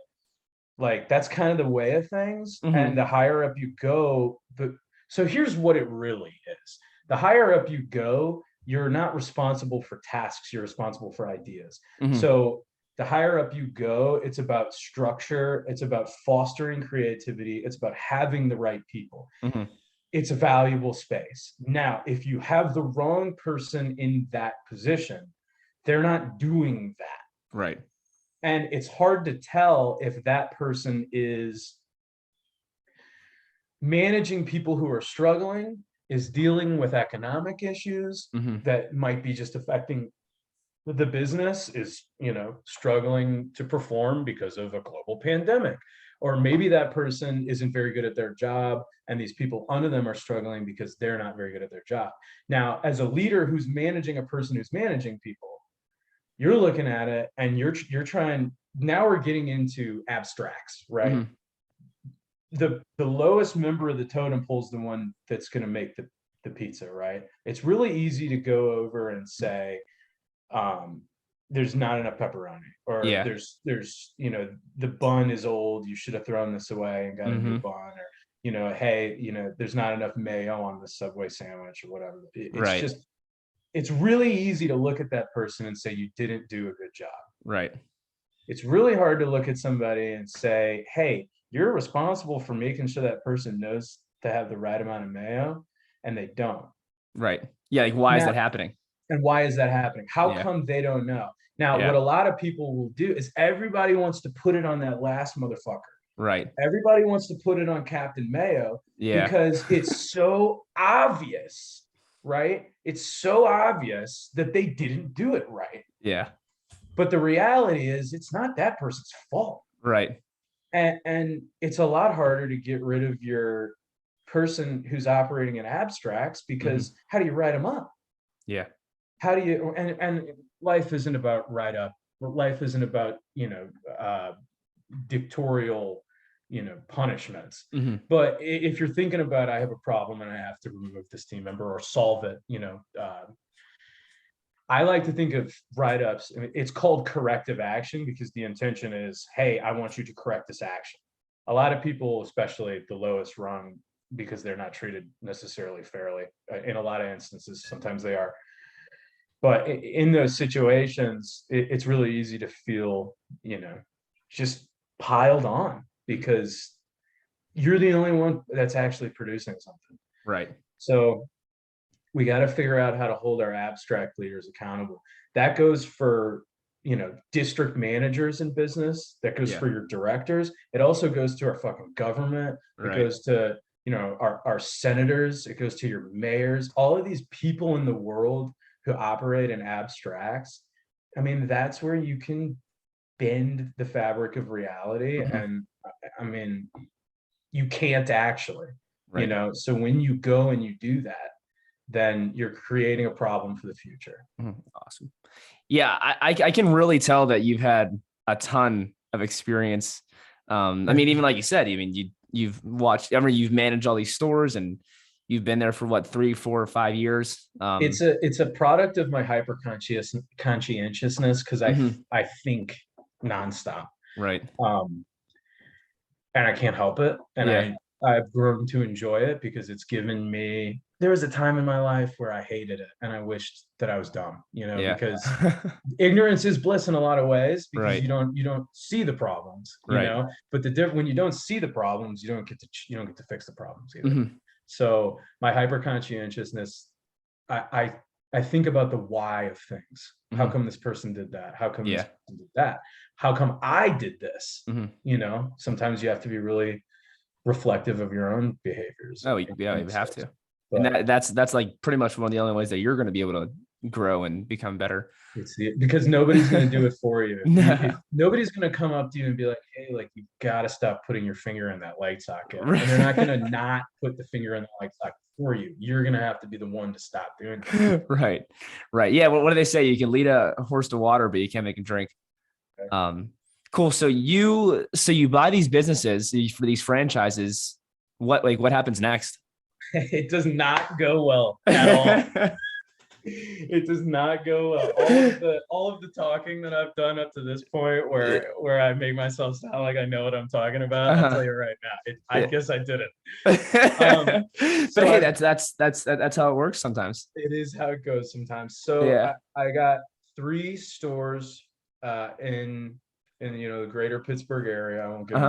like that's kind of the way of things. And Hmm. the higher up you go, but so here's what it really is. The higher up you go, you're not responsible for tasks, you're responsible for ideas. Hmm. So the higher up you go, it's about structure, it's about fostering creativity, it's about having the right people. Hmm. It's a valuable space. Now, if you have the wrong person in that position, they're not doing that. Right. And it's hard to tell if that person is managing people who are struggling, is dealing with economic issues Hmm. that might be just affecting the business, is struggling to perform because of a global pandemic, or maybe that person isn't very good at their job and these people under them are struggling because they're not very good at their job. Now, as a leader who's managing a person who's managing people, you're looking at it and you're trying. Now we're getting into abstracts, right? Hmm. The lowest member of the totem pole is the one that's going to make the pizza, right? It's really easy to go over and say, um, there's not enough pepperoni, or Yeah. there's the bun is old, you should have thrown this away and got a new Hmm. bun, or hey, there's not enough mayo on the Subway sandwich or whatever. It's Right. just, it's really easy to look at that person and say you didn't do a good job. Right. It's really hard to look at somebody and say, hey, you're responsible for making sure that person knows to have the right amount of mayo, and they don't. Right. Yeah. Like, why is Now, that happening? and why is that happening? How Yeah. come they don't know? Now, what Yeah. a lot of people will do is everybody wants to put it on that last motherfucker. Right. Everybody wants to put it on Captain Mayo Yeah. because it's so obvious, right? It's so obvious that they didn't do it right. Yeah. But the reality is, it's not that person's fault. Right. And it's a lot harder to get rid of your person who's operating in abstracts, Hmm. because how do you write them up? Yeah. How do you, and life isn't about write up. Life isn't about dictatorial punishments. Hmm. But if you're thinking about, I have a problem and I have to remove this team member or solve it, I like to think of write-ups. It's called corrective action because the intention is, hey, I want you to correct this action. A lot of people, especially the lowest rung, because they're not treated necessarily fairly in a lot of instances. Sometimes they are. But in those situations, it's really easy to feel, just piled on because you're the only one that's actually producing something. Right. So we got to figure out how to hold our abstract leaders accountable. That goes for district managers in business, that goes Yeah. for your directors, it also goes to our fucking government, it Right. goes to our senators, it goes to your mayors, all of these people in the world who operate in abstracts. I mean, that's where you can bend the fabric of reality. Hmm. And I mean, you can't actually, Right. so when you go and you do that, then you're creating a problem for the future. Awesome. Yeah, I can really tell that you've had a ton of experience. I mean, even like you said, I mean, you've watched, I mean, you've managed all these stores and you've been there for what, 3, 4, or 5 years. It's a product of my hyper conscientiousness, because Mhm. I think nonstop. Right. Um, and I can't help it. And Yeah. I've grown to enjoy it because it's given me. There was a time in my life where I hated it and I wished that I was dumb, Yeah. because ignorance is bliss in a lot of ways, because Right. you don't see the problems, Right. But when you don't see the problems, you don't get to fix the problems either. Hmm. So my hyper conscientiousness, I I think about the why of things. How Hmm. come this person did that? How come this Yeah. person did that? How come I did this? Hmm. Sometimes you have to be really reflective of your own behaviors Oh, and yeah, you have mistakes. to. And But that's like pretty much one of the only ways that you're going to be able to grow and become better. Because nobody's going to do it for you. No. Nobody's going to come up to you and be like, hey, like, you got to stop putting your finger in that light socket. Right. And they're not going to not put the finger in the light socket for you. You're going to have to be the one to stop doing it. Right. Right. Yeah. What do they say? You can lead a horse to water, but you can't make him drink. Okay. Cool. So you buy these businesses for these franchises. What happens next? It does not go well at all. It does not go well. All of the talking that I've done up to this point, where I make myself sound like I know what I'm talking about, I'll tell you right now, I guess I didn't. But hey, that's how it works sometimes. It is how it goes sometimes. So Yeah. I got 3 stores in the greater Pittsburgh area. I won't give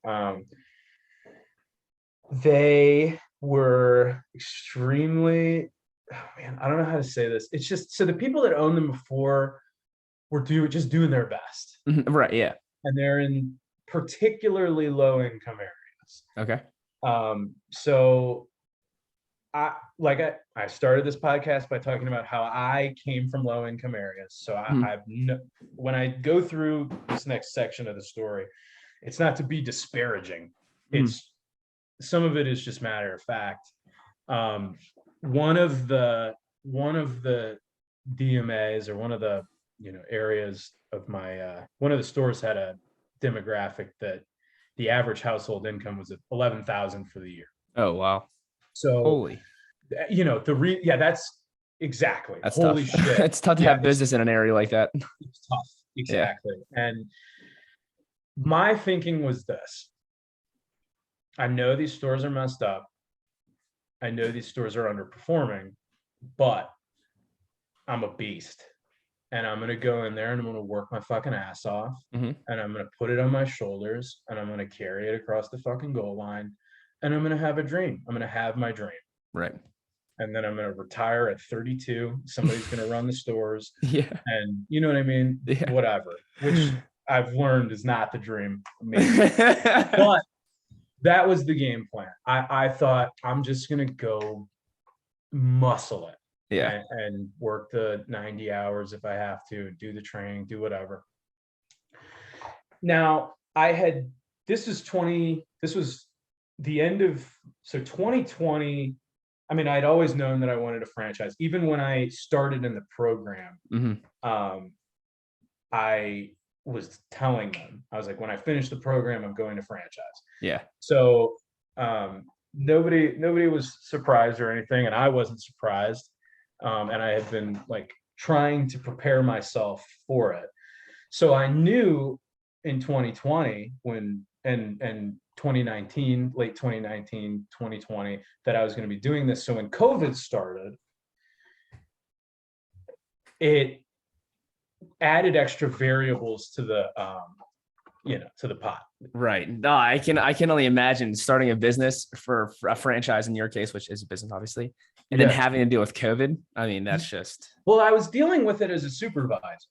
them. They were extremely, oh man, I don't know how to say this. It's just, so the people that owned them before were just doing their best. Right. Yeah. And they're in particularly low income areas. Okay. So I started this podcast by talking about how I came from low income areas. So when I go through this next section of the story, it's not to be disparaging. It's some of it is just matter of fact. One of the DMAs, or one of the areas of my one of the stores, had a demographic that the average household income was at $11,000 for the year. Oh wow. So holy, that's exactly. That's holy tough. shit. It's tough to have business in an area like that. It's tough. Exactly. Yeah. And my thinking was this: I know these stores are messed up. I know these stores are underperforming, but I'm a beast. And I'm going to go in there and I'm going to work my fucking ass off. And I'm going to put it on my shoulders and I'm going to carry it across the fucking goal line. And I'm going to have a dream. I'm going to have my dream. Right. And then I'm going to retire at 32. Somebody's going to run the stores. Yeah. And you know what I mean? Yeah. Whatever, which I've learned is not the dream. But that was the game plan. I thought, I'm just going to go muscle it. Yeah. And work the 90 hours if I have to, do the training, do whatever. Now this was the end of, so 2020. I mean, I'd always known that I wanted a franchise. Even when I started in the program, I was telling them, I was like, when I finish the program, I'm going to franchise. Yeah. So nobody was surprised or anything, and I wasn't surprised. And I had been like trying to prepare myself for it. So I knew in 2020 and 2019, late 2019, 2020, that I was going to be doing this. So when COVID started, it added extra variables to the to the pot. Right. No, I can only imagine starting a business for a franchise in your case, which is a business, obviously, and then having to deal with COVID. I mean, that's just. Well, I was dealing with it as a supervisor,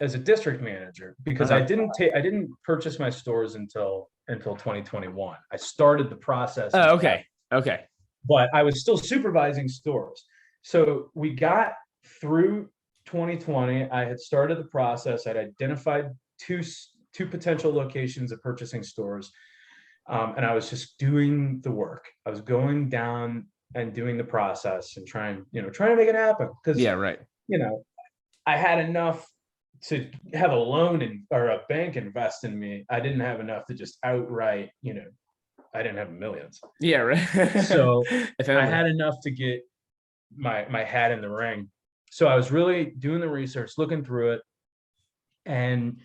as a district manager, because I didn't purchase my stores until 2021. I started the process. Oh, okay. Okay. But I was still supervising stores. So we got through 2020. I had started the process. I'd identified two potential locations of purchasing stores. And I was just doing the work. I was going down and doing the process and trying to make it happen. Because I had enough to have a loan or a bank invest in me. I didn't have enough to just outright, I didn't have millions. Yeah, right. So I had enough to get my hat in the ring. So I was really doing the research, looking through it. And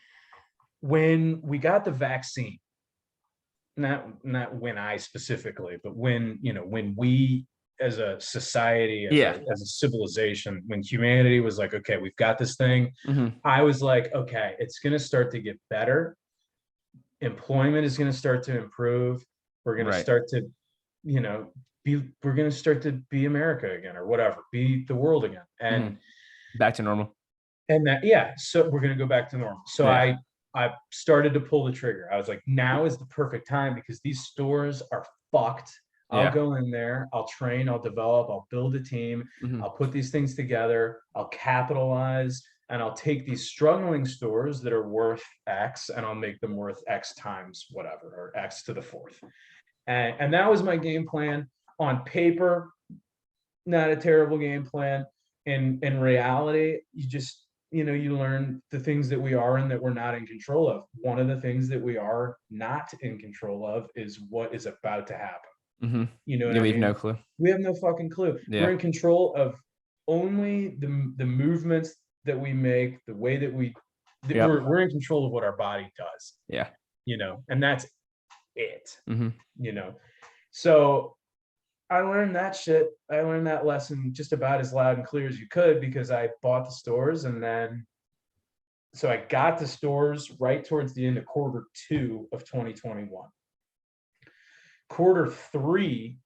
when we got the vaccine, not when I specifically, but when we as a society, as a civilization, when humanity was like, okay, we've got this thing, I was like, okay, it's going to start to get better. Employment is going to start to improve. We're going to start to, we're going to start to be America again, or whatever, be the world again. And back to normal. And so we're going to go back to normal. So I started to pull the trigger. I was like, now is the perfect time, because these stores are fucked. I'll go in there, I'll train, I'll develop, I'll build a team, I'll put these things together, I'll capitalize, and I'll take these struggling stores that are worth X and I'll make them worth X times whatever, or X to the fourth. And that was my game plan. On paper, not a terrible game plan. In reality, you just, you learn the things that we are and that we're not in control of. One of the things that we are not in control of is what is about to happen. You know what I mean? We have no clue. We have no fucking clue. We're in control of only the movements that we make, the way that we're in control of what our body does. And that's it. So I learned that shit. I learned that lesson just about as loud and clear as you could, because I bought the stores, and then so I got the stores right towards the end of Q2 of 2021. Q3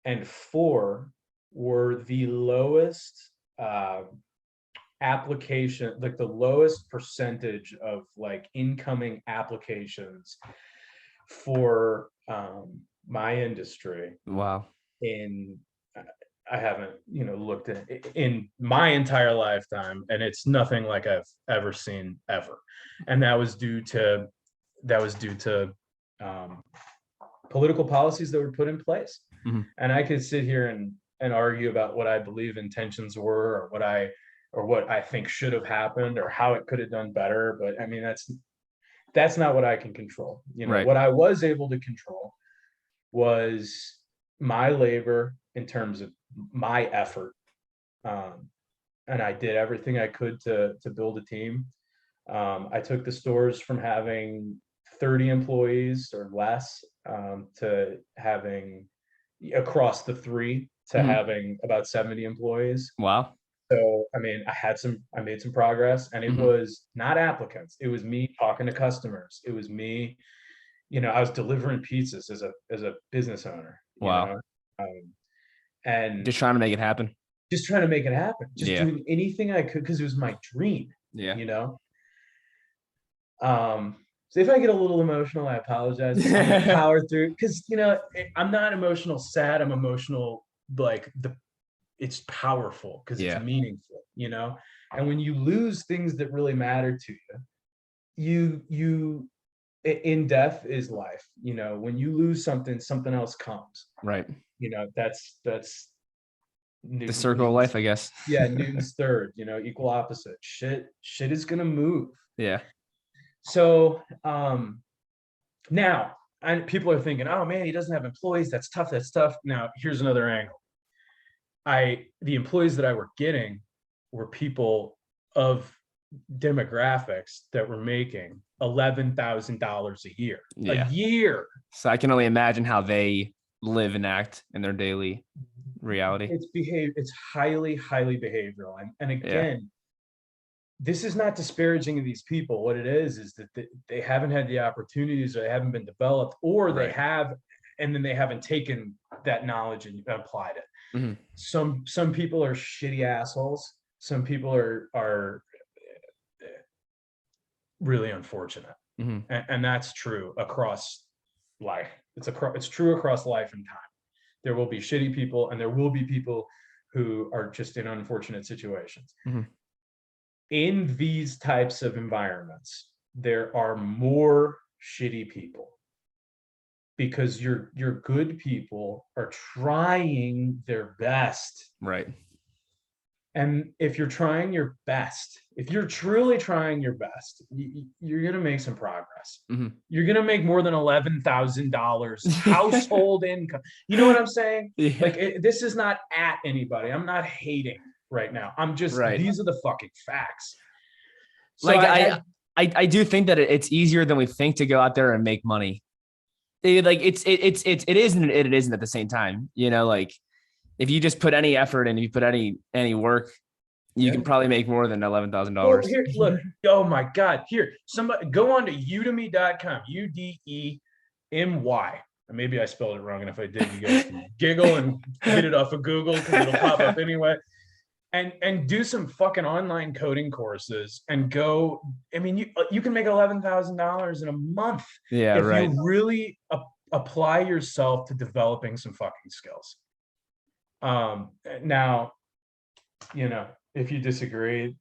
and 4 were the lowest application, like the lowest percentage of like incoming applications for my industry. Wow. I haven't, looked at in my entire lifetime, and it's nothing like I've ever seen ever. And that was due to political policies that were put in place. And I could sit here and argue about what I believe intentions were, or what I think should have happened, or how it could have done better. But I mean, that's not what I can control. What I was able to control was my labor in terms of my effort. And I did everything I could to build a team. I took the stores from having 30 employees or less to having, across the 3, to having about 70 employees. Wow. So, I mean, I made some progress, and it was not applicants. It was me talking to customers. It was me, I was delivering pizzas as a business owner. Wow. And just trying to make it happen. Just doing anything I could, because it was my dream. So if I get a little emotional, I apologize. I'm gonna power through, because I'm not emotional sad. I'm emotional, like it's powerful, because it's meaningful. And when you lose things that really matter to you in death is life. When you lose something else comes. Right. That's the circle of life, I guess. Newton's third, equal opposite. Shit is gonna move. So now people are thinking, oh man, he doesn't have employees. That's tough. Now here's another angle. The employees that I were getting were people of demographics that were making $11,000 a year. A year. So I can only imagine how they live and act in their daily reality. It's highly behavioral. And again, this is not disparaging of these people. What it is that they haven't had the opportunities, or they haven't been developed, or they have, and then they haven't taken that knowledge and applied it. Some people are shitty assholes. Some people are really unfortunate. And that's true across life. It's true across life and time. There will be shitty people, and there will be people who are just in unfortunate situations. In these types of environments, there are more shitty people, because your good people are trying their best. Right. And if you're trying your best, if you're truly trying your best, you're going to make some progress. You're going to make more than $11,000 household income. You know what I'm saying? Like, this is not at anybody. I'm not hating right now. I'm just, these are the fucking facts. So like I do think that it's easier than we think to go out there and make money. It isn't at the same time, like if you just put any effort in, if you put any work, you can probably make more than $11,000. Well, here, look, oh my God, here, somebody go on to udemy.com, UDEMY. Maybe I spelled it wrong, and if I did, you guys can giggle and get it off of Google, because it'll pop up anyway. And do some fucking online coding courses, and go. I mean, you can make $11,000 in a month. If you really apply yourself to developing some fucking skills. Now, you know, if you disagree,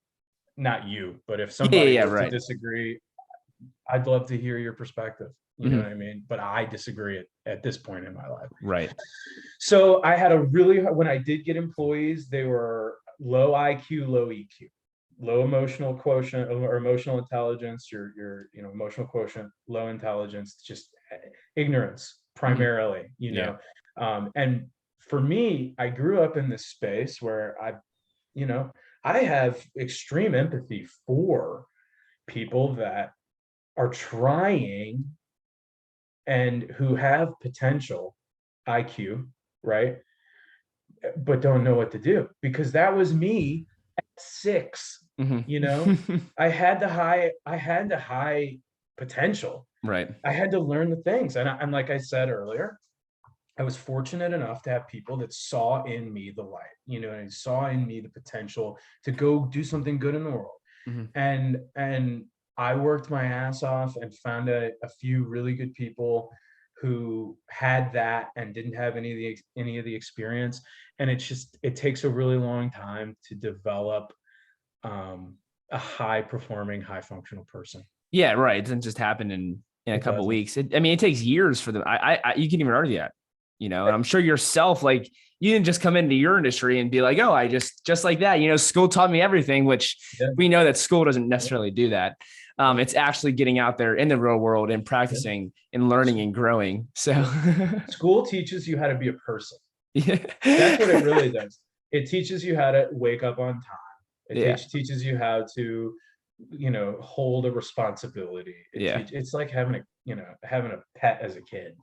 not you, but if somebody were to Right. disagree, I'd love to hear your perspective. You know what I mean? But I disagree at this point in my life. Right. So I had a really, when I did get employees, they were low IQ, low EQ, low emotional quotient or emotional intelligence, your you know, emotional quotient, low intelligence, just ignorance primarily, you know. And for me, I grew up in this space where you know, I have extreme empathy for people that are trying and who have potential IQ, right? But don't know what to do, because that was me at 6, you know. I had the high potential. Right. I had to learn the things. And like I said earlier, I was fortunate enough to have people that saw in me the light, you know, and saw in me the potential to go do something good in the world. And I worked my ass off and found a few really good people who had that and didn't have any of the experience. And it takes a really long time to develop a high performing, high functional person. Yeah, right. It doesn't just happen in a It couple of doesn't. weeks. I mean, it takes years for them. You can even argue that, you know, and I'm sure yourself, like, you didn't just come into your industry and be like, oh, I just like that, you know, school taught me everything, which we know that school doesn't necessarily do that. It's actually getting out there in the real world and practicing and learning and growing. So School teaches you how to be a person. yeah, That's what it really does. It teaches you how to wake up on time. It teaches you how to, you know, hold a responsibility. It's like having a pet as a kid.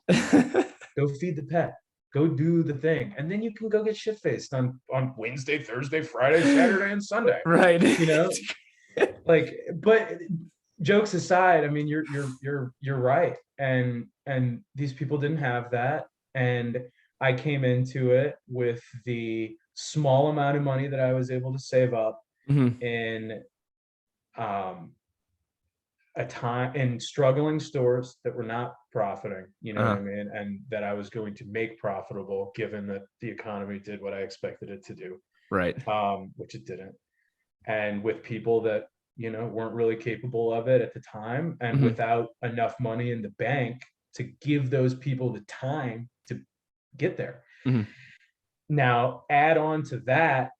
Go feed the pet. Go do the thing, and then you can go get shit faced on Wednesday, Thursday, Friday, Saturday, and Sunday. Right. You know, like, but jokes aside, I mean, you're right, and these people didn't have that, and I came into it with the small amount of money that I was able to save up in a time in struggling stores that were not profiting, you know what I mean, and that I was going to make profitable, given that the economy did what I expected it to do, Right. Which it didn't, and with people that, you know, weren't really capable of it at the time, and without enough money in the bank to give those people the time to get there. Now, add on to that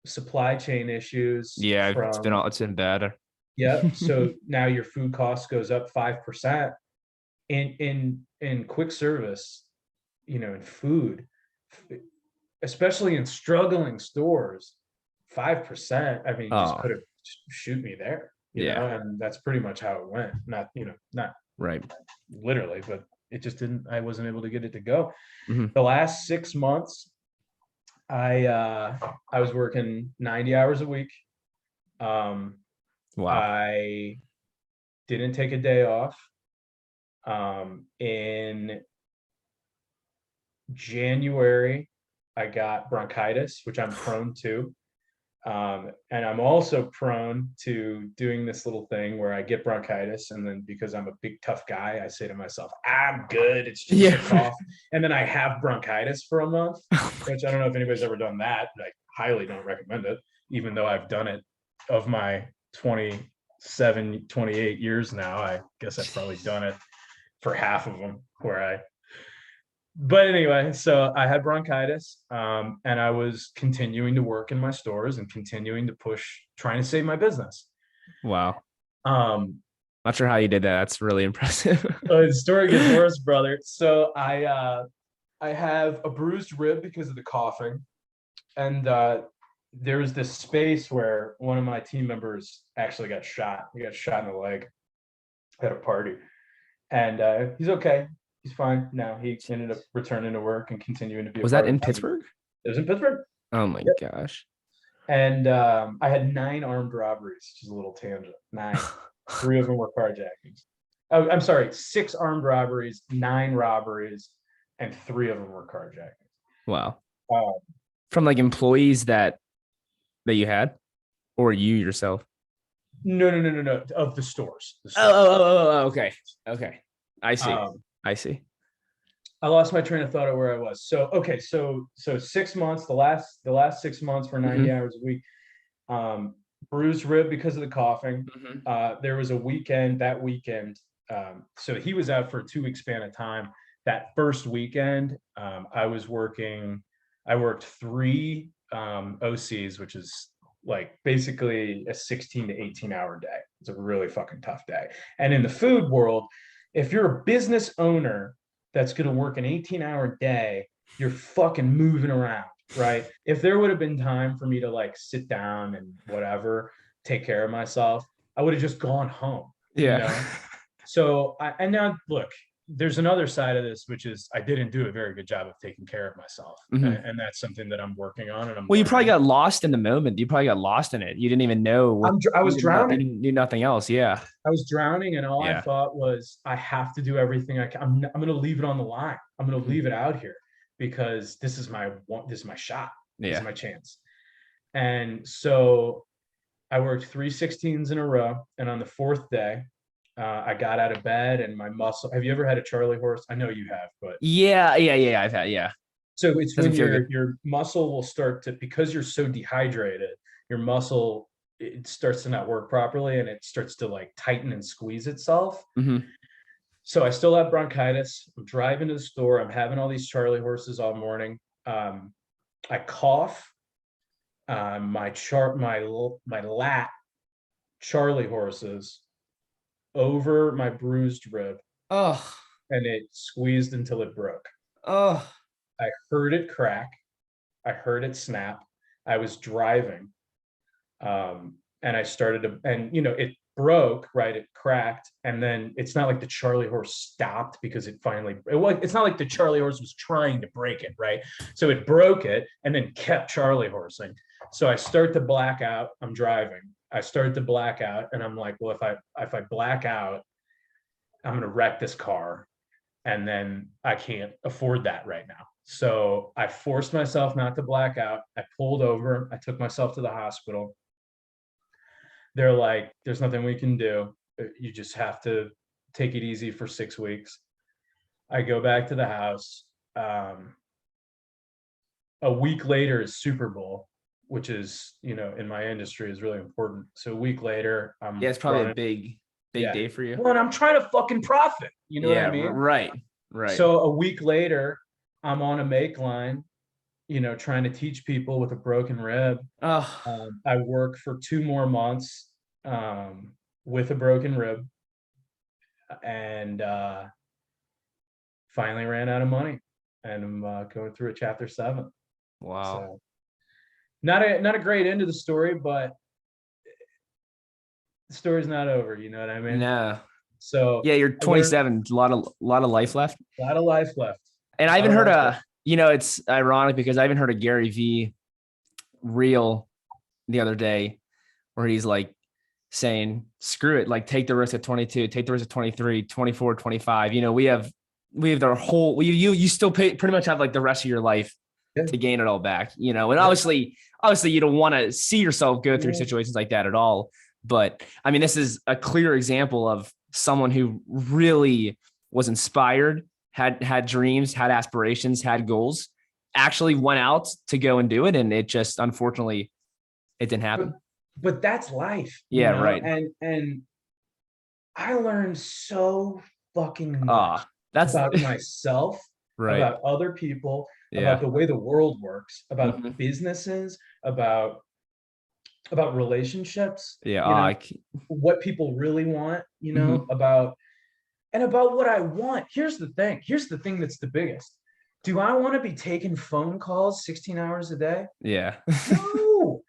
supply chain issues. Yeah, it's been bad. Yep. So now your food cost goes up 5% in quick service, you know, in food, especially in struggling stores. 5%. I mean, just put it, shoot me there, you know, and that's pretty much how it went. Not, you know, not right, literally, but it just didn't. I wasn't able to get it to go. The last 6 months, I was working 90 hours a week. Wow. I didn't take a day off. In January, I got bronchitis, which I'm prone to. And I'm also prone to doing this little thing where I get bronchitis, and then because I'm a big tough guy, I say to myself, I'm good, it's just a cough. And then I have bronchitis for a month, which I don't know if anybody's ever done that. I highly don't recommend it, even though I've done it. Of my 27, 28 years now, I guess I've probably done it for half of them but anyway, so I had bronchitis, and I was continuing to work in my stores and continuing to push, trying to save my business. Wow. Not sure how you did that. That's really impressive. The story gets worse, brother. So I have a bruised rib because of the coughing, and there's this space where one of my team members actually got shot. He got shot in the leg at a party, and he's okay. He's fine now. He ended up returning to work and continuing to be. Was that in Pittsburgh? It was in Pittsburgh. Oh my gosh. And I had 9 armed robberies, which is a little tangent. 9. 3 of them were carjackings. Oh, I'm sorry, 6 armed robberies, 9 robberies, and 3 of them were carjackings. Wow. From like employees that you had, or you yourself? No. Of the stores. Oh, okay. I see. I see. I lost my train of thought of where I was. So, okay. So 6 months, the last 6 months were 90 Mhm. hours a week. Um, bruised rib because of the coughing. Mhm. There was a weekend, that weekend. So he was out for a 2 week span of time. That first weekend, I worked three OCs, which is like basically a 16 to 18-hour day. It's a really fucking tough day. And in the food world, if you're a business owner that's going to work an 18-hour day, you're fucking moving around, right? If there would have been time for me to like sit down and whatever, take care of myself, I would have just gone home, you Yeah. know? So and now look, there's another side of this, which is I didn't do a very good job of taking care of myself. Mhm. And that's something that I'm working on and I'm Well, you probably learning. got lost in the moment. You probably got lost in it. You didn't even know what I you was didn't know. You drowning. didn't do nothing else. Yeah. I was drowning, and all I Yeah. thought was, I have to do everything I can. I'm going to leave it on the line. I'm going to Mhm. leave it out here because this is my one. This is my shot. This is Yeah. my chance. And so I worked 3 16s in a row, and on the fourth day, I got out of bed and my muscle. Have you ever had a Charlie horse? I know you have, but Yeah. Yeah. Yeah. I've had, yeah. so it's Doesn't when feel good. your muscle will start to, because you're so dehydrated, your muscle, it starts to not work properly and it starts to like tighten and squeeze itself. Hmm. So I still have bronchitis. I'm driving to the store. I'm having all these Charlie horses all morning. I cough. My lat Charlie horses over my bruised rib, Oh, and it squeezed until it broke. oh, I heard it crack. I heard it snap. I was driving, and I started to, and it broke, right? It cracked, and then it's not like the Charlie horse stopped because it's not like the Charlie horse was trying to break it, right? So it broke it and then kept Charlie horsing. So I start to black out. I'm driving. I start to black out, and I'm like, well, if I black out, I'm gonna wreck this car, and then I can't afford that right now. So I forced myself not to black out. I pulled over. I took myself to the hospital. They're like, there's nothing we can do. You just have to take it easy for 6 weeks. I go back to the house. A week later is Super Bowl, which is, in my industry is really important. So a week later, yeah. I'm It's probably a running. big Yeah. day for you. Well, and I'm trying to fucking profit. You know what I Yeah. mean? Right. Right. So a week later, I'm on a make line, trying to teach people with a broken rib. Oh, I work for 2 more months with a broken rib, and finally ran out of money, and I'm going through a chapter 7. wow. So not a great end of the story, but the story's not over. You know what I mean? No. So Yeah. You're I learned 27. A lot of life left. a lot of life left. And I A lot even of heard life left. it's ironic because I even heard a Gary V reel the other day where he's like saying, screw it, like take the risk at 22, take the risk at 23, 24, 25. We have their whole, you still pretty much have like the rest of your life Yeah. to gain it all back, and Yeah. obviously you don't want to see yourself go through Yeah. situations like that at all. But I mean, this is a clear example of someone who really was inspired, had dreams, had aspirations, had goals, actually went out to go and do it. And it just, unfortunately, it didn't But happen. but that's life, Yeah. Right. and I learned so fucking much That's about myself, right. about other people, about Yeah. the way the world works, about Mhm. businesses, about relationships, Yeah. what people really want, Mhm. about what I want. Here's the thing that's the biggest. Do I want to be taking phone calls 16 hours a day? Yeah. No.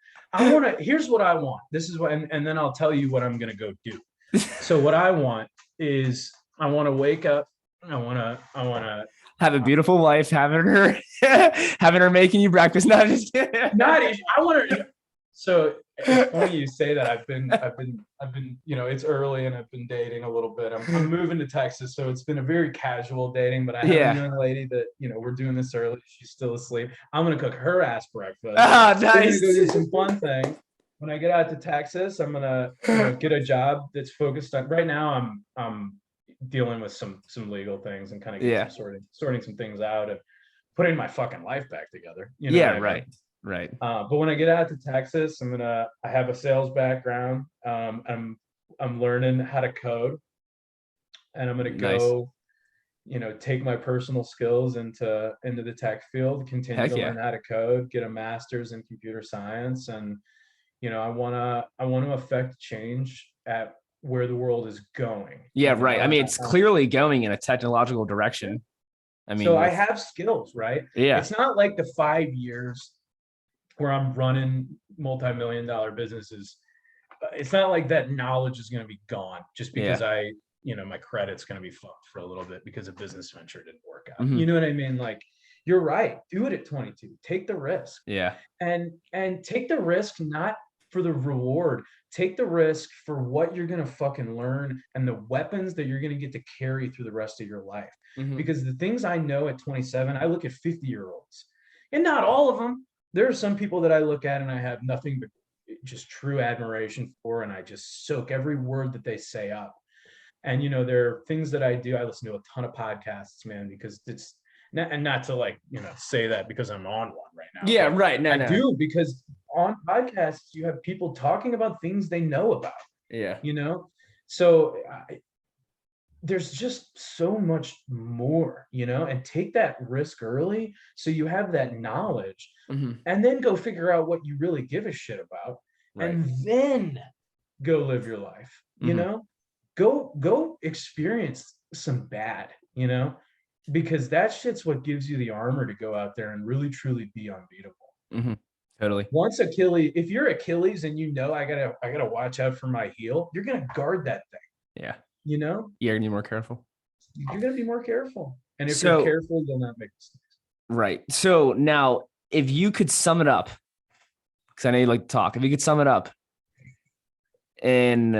Here's what I want. This is what, and then I'll tell you what I'm gonna go do. So what I want is, I want to wake up. I want to Have a beautiful wife, having her making you breakfast. Not just not, I want to, so it's funny you say that. I've been, it's early and I've been dating a little bit. I'm moving to Texas, so it's been a very casual dating, but I have a Yeah. young lady that, we're doing this early. She's still asleep. I'm going to cook her ass breakfast. Ah, We're going to nice. go do some fun things. When I get out to Texas, I'm going to, get a job that's focused on, right now I'm dealing with some legal things and kind of Yeah. sorting some things out and putting my fucking life back together. You know Yeah. what I mean? Right. But when I get out to Texas, I have a sales background. I'm learning how to code, and I'm gonna Nice. go, take my personal skills into the tech field, continue Heck to yeah. learn how to code, get a master's in computer science, and I want to affect change at where the world is going. Yeah. Right. I mean, it's clearly going in a technological direction. I mean, So I have skills, right? yeah. It's not like the 5 years where I'm running multi-million-dollar businesses. It's not like that knowledge is going to be gone just because Yeah. my credit's going to be fucked for a little bit because a business venture didn't work out. Mhm. You know what I mean? Like, you're right. Do it at 22. Take the risk. Yeah. And take the risk not for the reward. Take the risk for what you're going to fucking learn and the weapons that you're going to get to carry through the rest of your life. Mhm. Because the things I know at 27, I look at 50-year-olds, and not all of them. There are some people that I look at and I have nothing but just true admiration for, and I just soak every word that they say up. And there are things that I do. I listen to a ton of podcasts, man, because it's not to say that because I'm on one right now. Yeah. Right. No. I do, because on podcasts you have people talking about things they know about. Yeah. So there's just so much more, and take that risk early so you have that knowledge, Mhm. and then go figure out what you really give a shit about, Right. and then go live your life. Mhm. Go experience some bad, because that shit's what gives you the armor to go out there and really truly be unbeatable. Mhm. Totally. If you're Achilles and I gotta watch out for my heel, you're gonna guard that thing. Yeah. You're You're gonna be more careful. gonna be more careful. And if you're So, careful, you'll not make mistakes. right. So now, if you could sum it up, because I know you like to talk, if you could sum it up in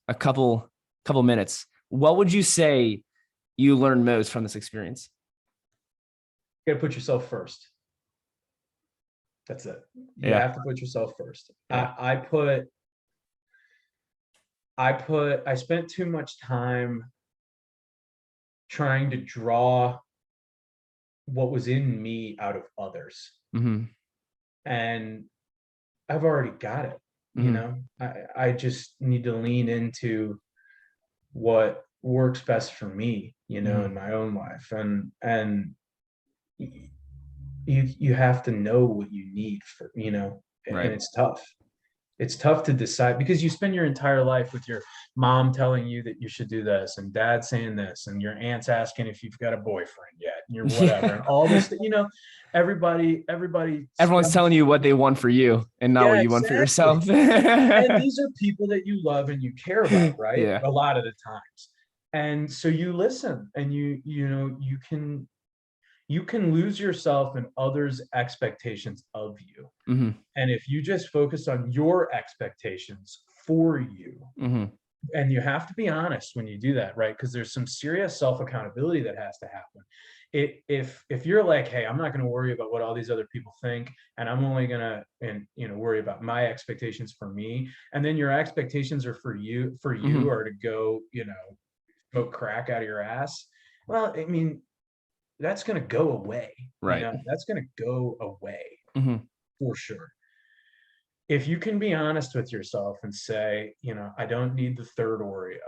a couple minutes, what would you say you learned most from this experience? You gotta put yourself first. That's it. You Yeah. have to put yourself first. Yeah. I spent too much time trying to draw what was in me out of others. Mm-hmm. And I've already got it. I just need to lean into what works best for me, in my own life. And you have to know what you need for, Right. and it's tough. It's tough to decide because you spend your entire life with your mom telling you that you should do this, and dad saying this, and your aunt's asking if you've got a boyfriend yet, and you're whatever, and all this, everybody Everyone's telling you what they want for you and not what you want for yourself. And these are people that you love and you care about, right? Yeah. A lot of the times. And so you listen, and you can lose yourself in others' expectations of you. Mm-hmm. And if you just focus on your expectations for you, mm-hmm. and you have to be honest when you do that, right? Because there's some serious self-accountability that has to happen. If you're like, hey, I'm not going to worry about what all these other people think, and I'm only going to worry about my expectations for me, and then your expectations are for you Mm-hmm. are to go smoke crack out of your ass, well, I mean, that's going to go away. Right. That's going to go away. Mm-hmm. For sure. If you can be honest with yourself and say, I don't need the third Oreo,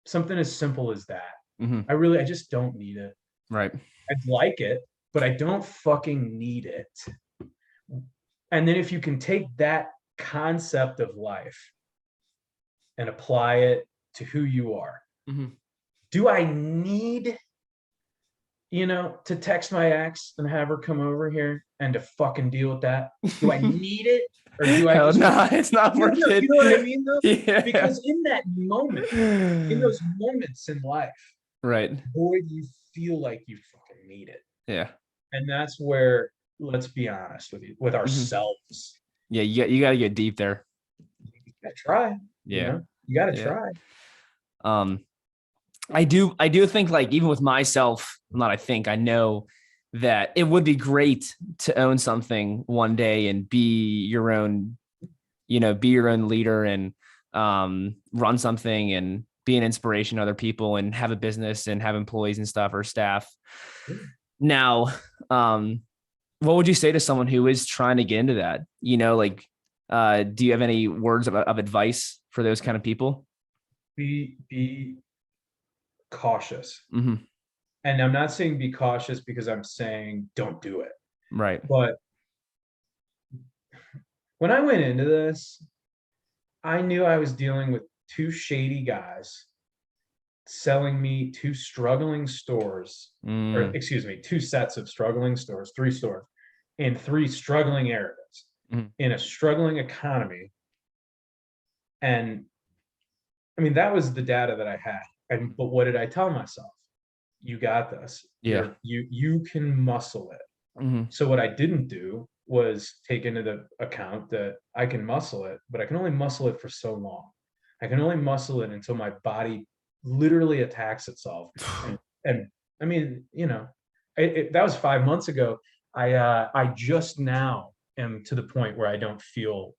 something as simple as that. Mm-hmm. I just don't need it. Right. I'd like it, but I don't fucking need it. And then if you can take that concept of life and apply it to who you are. Mm-hmm. Do I need, to text my ex and have her come over here and to fucking deal with that? Do I need it? Or do I just... No, it's not worth it. You know what I mean, though? Yeah. Because in that moment, in those moments in life, right, boy, do you feel like you fucking need it. Yeah. And that's where, let's be honest with ourselves. Yeah, you got to get deep there. You gotta try. Yeah. You gotta try. I do think, like, even with myself, I know that it would be great to own something one day and be your own leader and run something and be an inspiration to other people and have a business and have employees and stuff or staff. Now, what would you say to someone who is trying to get into that? Like, do you have any words of advice for those kind of people? Be cautious. Mm-hmm. And I'm not saying be cautious because I'm saying don't do it. Right. But when I went into this, I knew I was dealing with two shady guys selling me two struggling stores, or excuse me, two sets of struggling stores, three stores in three struggling areas in a struggling economy. And I mean, that was the data that I had. But what did I tell myself? You got this. Yeah. You can muscle it. Mm-hmm. So what I didn't do was take into the account that I can muscle it, but I can only muscle it for so long. I can only muscle it until my body literally attacks itself. And I mean, that was 5 months ago. I just now am to the point where I don't feel,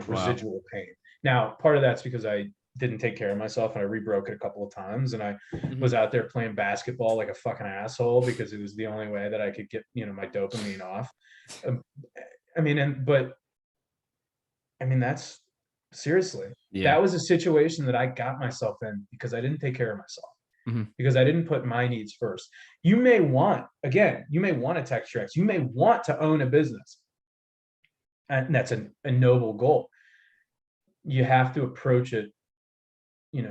residual pain. Now, part of that's because I didn't take care of myself and I rebroke it a couple of times, and I was out there playing basketball like a fucking asshole because it was the only way that I could get, my dopamine off. That's seriously, that was a situation that I got myself in because I didn't take care of myself, because I didn't put my needs first. You may want a tech tracks, you may want to own a business, and that's a noble goal. You have to approach it, you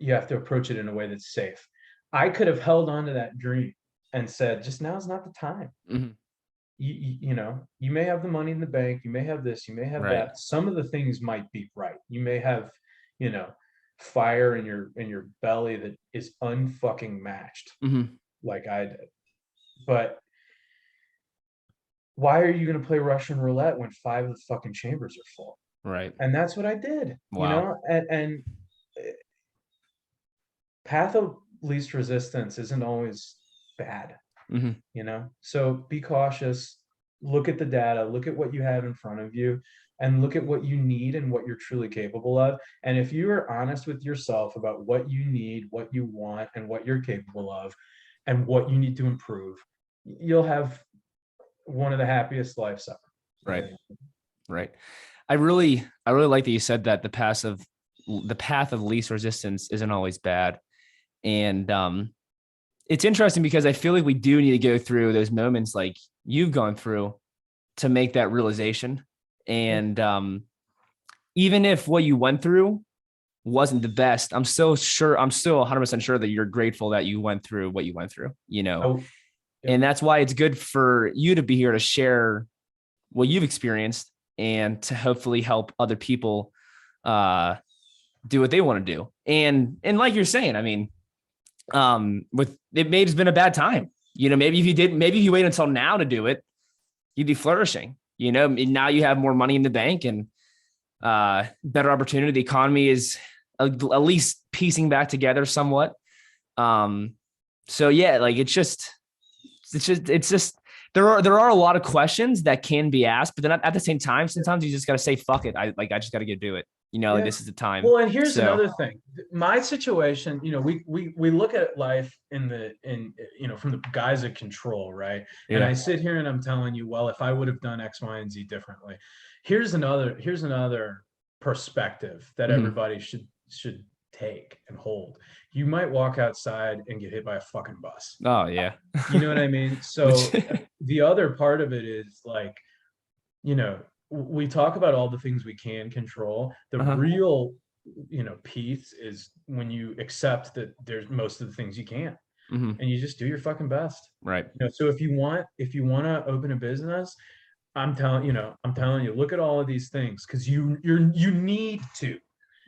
have to approach it in a way that's safe. I could have held on to that dream and said, just now is not the time. You may have the money in the bank, you may have this, you may have that. Some of the things might be right. You may have, fire in your belly that is unfucking matched, like I did. But why are you going to play Russian roulette when 5 of the fucking chambers are full? Right. And that's what I did. Wow. And path of least resistance isn't always bad. So be cautious, look at the data, look at what you have in front of you, and look at what you need and what you're truly capable of. And if you are honest with yourself about what you need, what you want, and what you're capable of, and what you need to improve, you'll have one of the happiest lives ever. Right. I really like that you said that the path of least resistance isn't always bad. And it's interesting because I feel like we do need to go through those moments like you've gone through to make that realization. And even if what you went through wasn't the best, I'm still 100% sure that you're grateful that you went through what you went through, and that's why it's good for you to be here to share what you've experienced and to hopefully help other people do what they want to do. And like you're saying, I mean, it's been a bad time, maybe if you wait until now to do it, you'd be flourishing, now you have more money in the bank and better opportunity. The economy is at least piecing back together somewhat. So yeah, like it's just there are a lot of questions that can be asked, but then at the same time, sometimes you just got to say, fuck it. I just got to go do it. Like this is the time. Well, and here's another thing. My situation, we look at life from the guise of control, right? Yeah. And I sit here and I'm telling you, well, if I would have done X, Y, and Z differently, here's another perspective that everybody should take and hold. You might walk outside and get hit by a fucking bus. Oh yeah. You know what I mean? So the other part of it is like, we talk about all the things we can control. The real, piece is when you accept that there's most of the things you can't, and you just do your fucking best. Right. So if you want to open a business, I'm telling you, look at all of these things because you need to.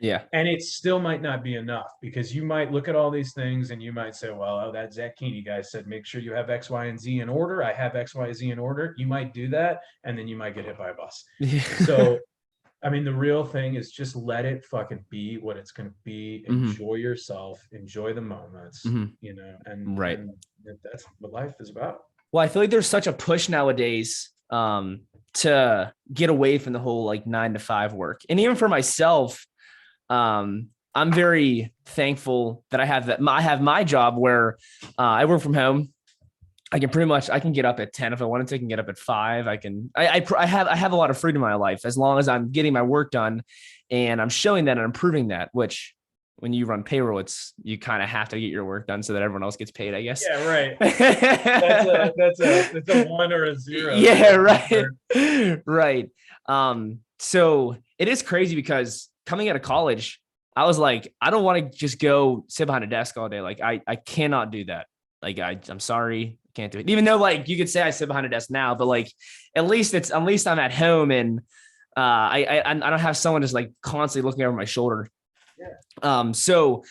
Yeah. And it still might not be enough because you might look at all these things and you might say, well, that Zach Keeney guy said, make sure you have X, Y, and Z in order. I have X, Y, Z in order. You might do that. And then you might get hit by a bus. Yeah. So, I mean, the real thing is just let it fucking be what it's going to be. Enjoy yourself, enjoy the moments, and that's what life is about. Well, I feel like there's such a push nowadays to get away from the whole like 9 to 5 work. And even for myself, I'm very thankful that I have my job where I work from home. I can get up at 10 if I wanted to. I can get up at 5. I have a lot of freedom in my life as long as I'm getting my work done and I'm showing that and improving that, which when you run payroll, you kind of have to get your work done so that everyone else gets paid, I guess. Yeah, right. That's a 1 or a 0. Yeah, right. Right. So it is crazy because coming out of college, I was like, I don't want to just go sit behind a desk all day. Like I cannot do that. Like I'm sorry, can't do it. Even though like you could say I sit behind a desk now, but like at least I'm at home and I don't have someone just like constantly looking over my shoulder. Yeah. So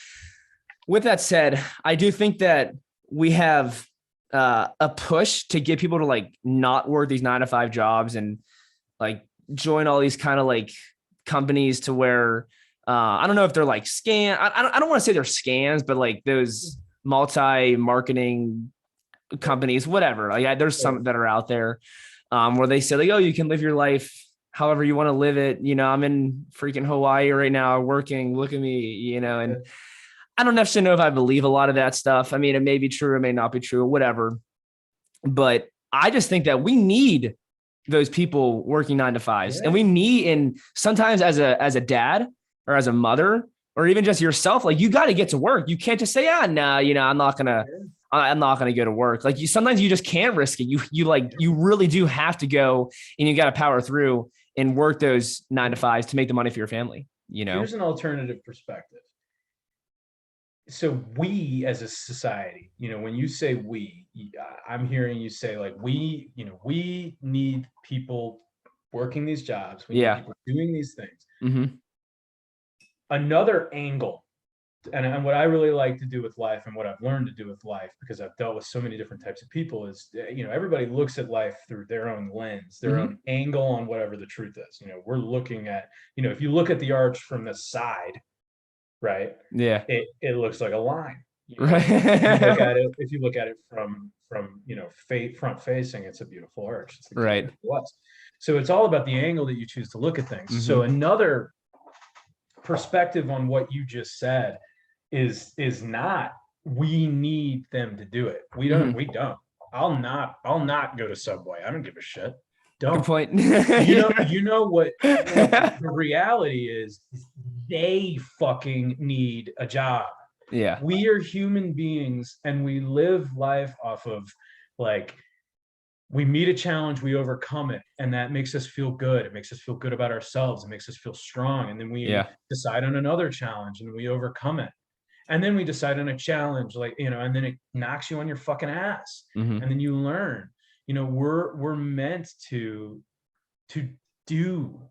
with that said, I do think that we have a push to get people to like not work these 9-to-5 jobs and like join all these kind of like companies to where I don't know if they're like scam. I don't want to say they're scams, but like those multi-marketing companies, whatever. Like there's some that are out there where they say like, oh, you can live your life however you want to live it. You know, I'm in freaking Hawaii right now working. Look at me, you know, and I don't necessarily know if I believe a lot of that stuff. I mean, it may be true, it may not be true, whatever. But I just think that we need those people working 9-to-5s, and we need, and sometimes as a dad or as a mother or even just yourself, like you got to get to work. You can't just say, no, you know, I'm not gonna go to work. Like sometimes you just can't risk it. You really do have to go, and you got to power through and work those 9-to-5s to make the money for your family. You know, here's an alternative perspective. So we as a society, you know, when you say we, I'm hearing you say like we need people working these jobs. We need people doing these things. Mm-hmm. Another angle, and what I really like to do with life and what I've learned to do with life, because I've dealt with so many different types of people, is, you know, everybody looks at life through their own lens, their own angle on whatever the truth is. You know, we're looking at, you know, if you look at the arch from the side, right? Yeah. It looks like a line. Right. If you look at it from you know, front facing, it's a beautiful arch. It's right. So it's all about the angle that you choose to look at things. So another perspective on what you just said is not we need them to do it. We don't. I'll not go to Subway. I don't give a shit. Don't. Good point. you know what the reality is, they fucking need a job. Yeah. We are human beings and we live life off of like, we meet a challenge, we overcome it, and that makes us feel good. It makes us feel good about ourselves. It makes us feel strong. And then we decide on another challenge and we overcome it. And then we decide on a challenge, like, you know, and then it knocks you on your fucking ass. And then you learn, you know, we're meant to do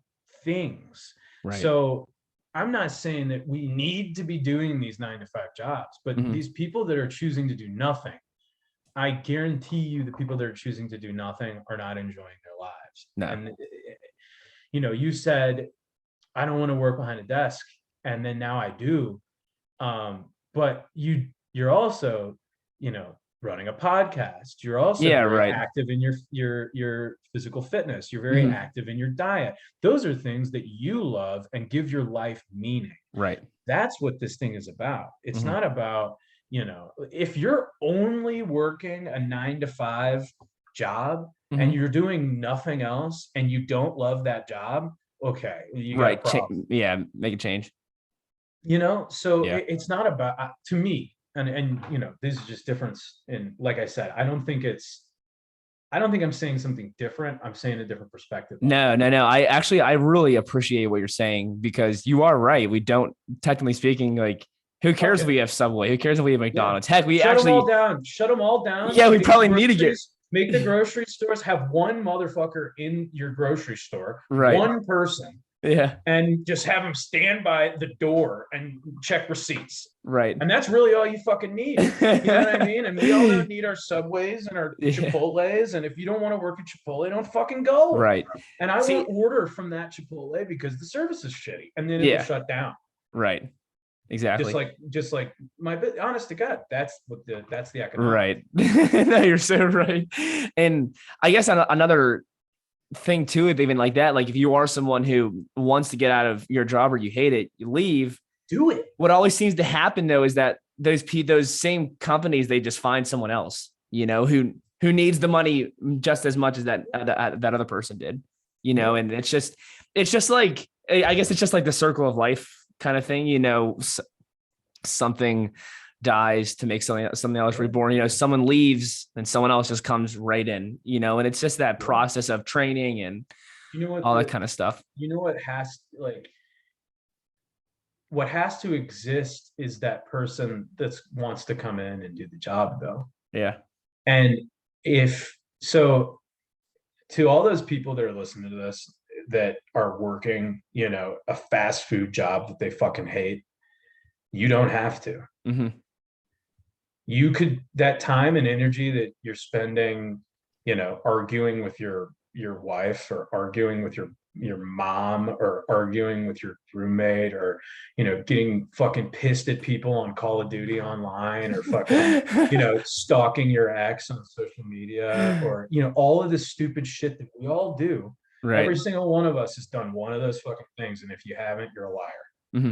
things. Right. So I'm not saying that we need to be doing these 9-to-5 jobs, but these people that are choosing to do nothing, I guarantee you the people that are choosing to do nothing are not enjoying their lives. No. And, you know, you said, I don't want to work behind a desk. And then now I do. But you're also, you know, running a podcast. You're also very active in your physical fitness. You're very active in your diet. Those are things that you love and give your life meaning. Right. That's what this thing is about. It's not about, you know, if you're only working a 9-to-5 job and you're doing nothing else and you don't love that job, okay, you got a problem. Make a change. You know, so it's not about, to me, and you know, this is just difference in, like I said, I don't think I'm saying something different. I'm saying a different perspective. No. I really appreciate what you're saying, because you are right. We don't, technically speaking, like, who cares if we have Subway? Who cares if we have McDonald's? Heck, we shut them all down. Yeah, we probably need to make the grocery stores, have one motherfucker in your grocery store, right? One person. Yeah. And just have them stand by the door and check receipts. Right. And that's really all you fucking need. You know what I mean? And we all need our Subways and our Chipotles. And if you don't want to work at Chipotle, don't fucking go. Right. And I won't order from that Chipotle because the service is shitty. And then it'll shut down. Right. Exactly. Just like my, honest to God, that's the economic. Right. No, you're so right. And I guess another thing to it, even like that. Like if you are someone who wants to get out of your job or you hate it, you leave. Do it. What always seems to happen though is that those same companies, they just find someone else, who needs the money just as much as that other person did, and it's just like, I guess it's just like the circle of life kind of thing, something dies to make something else reborn, someone leaves and someone else just comes right in, and it's just that process of training and all that kind of stuff. What has to exist is that person that wants to come in and do the job though. Yeah. And if so, to all those people that are listening to this that are working, a fast food job that they fucking hate, you don't have to. Mm-hmm. You could, that time and energy that you're spending, arguing with your wife, or arguing with your mom, or arguing with your roommate, or getting fucking pissed at people on Call of Duty online, or fucking stalking your ex on social media, or all of this stupid shit that we all do. Right. Every single one of us has done one of those fucking things, and if you haven't, you're a liar. Mm-hmm.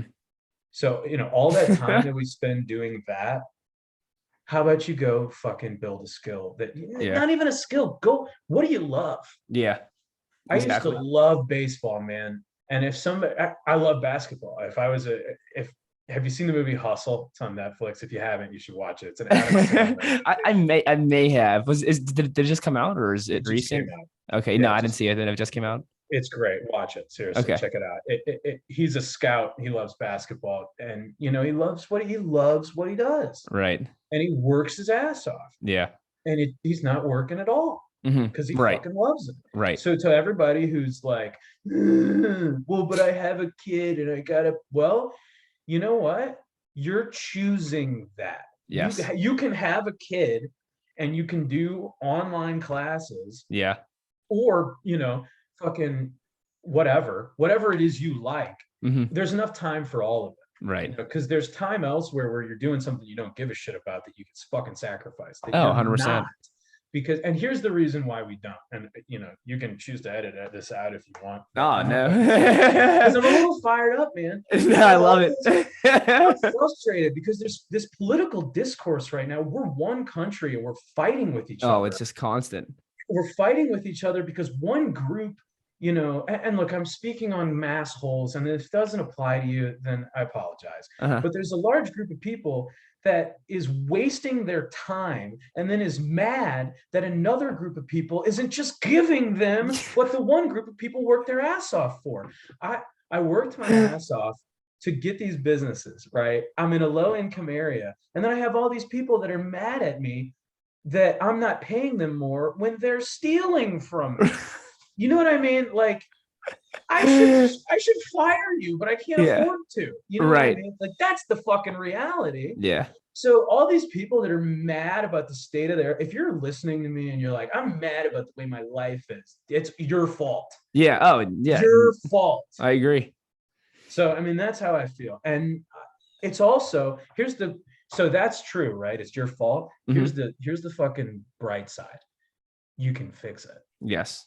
So all that time that we spend doing that, how about you go fucking build a skill that, not even a skill, go, what do you love? Yeah. Exactly. I used to love baseball, man. And if somebody, I love basketball. Have you seen the movie Hustle? It's on Netflix. If you haven't, you should watch it. It's an Adam Sandler. I may have. Did it just come out, or is it recent? Okay. Yeah, no, I didn't see it. Then it just came out. It's great. Watch it. Seriously. Okay. Check it out. He's a scout. He loves basketball, and he loves what he does. Right. And he works his ass off. Yeah. And he's not working at all. Because he fucking loves it. Right. So to everybody who's like, well, but I have a kid and I gotta, well, you know what? You're choosing that. Yes. You can have a kid and you can do online classes. Yeah. Or, fucking whatever it is you like. Mm-hmm. There's enough time for all of it. Right. Because there's time elsewhere where you're doing something you don't give a shit about that you can fucking sacrifice. 100%. Because, and here's the reason why we don't, and you can choose to edit this out if you want. Oh no, because I'm a little fired up, man. No, I love it. I'm frustrated because there's this political discourse right now. We're one country and we're fighting with each other. Oh, it's just constant. We're fighting with each other because one group, and look, I'm speaking on mass holes, and if it doesn't apply to you, then I apologize. But there's a large group of people that is wasting their time and then is mad that another group of people isn't just giving them what the one group of people worked their ass off for. I worked my ass off to get these businesses, right? I'm in a low income area. And then I have all these people that are mad at me that I'm not paying them more when they're stealing from me. You know what I mean? Like, I should fire you, but I can't afford to. You know what I mean? Like, that's the fucking reality. Yeah. So all these people that are mad about the state of if you're listening to me and you're like, I'm mad about the way my life is, it's your fault. Yeah. Oh, yeah. Your fault. I agree. So, I mean, that's how I feel. And it's also, so that's true, right? It's your fault. Mm-hmm. Here's the fucking bright side. You can fix it. Yes.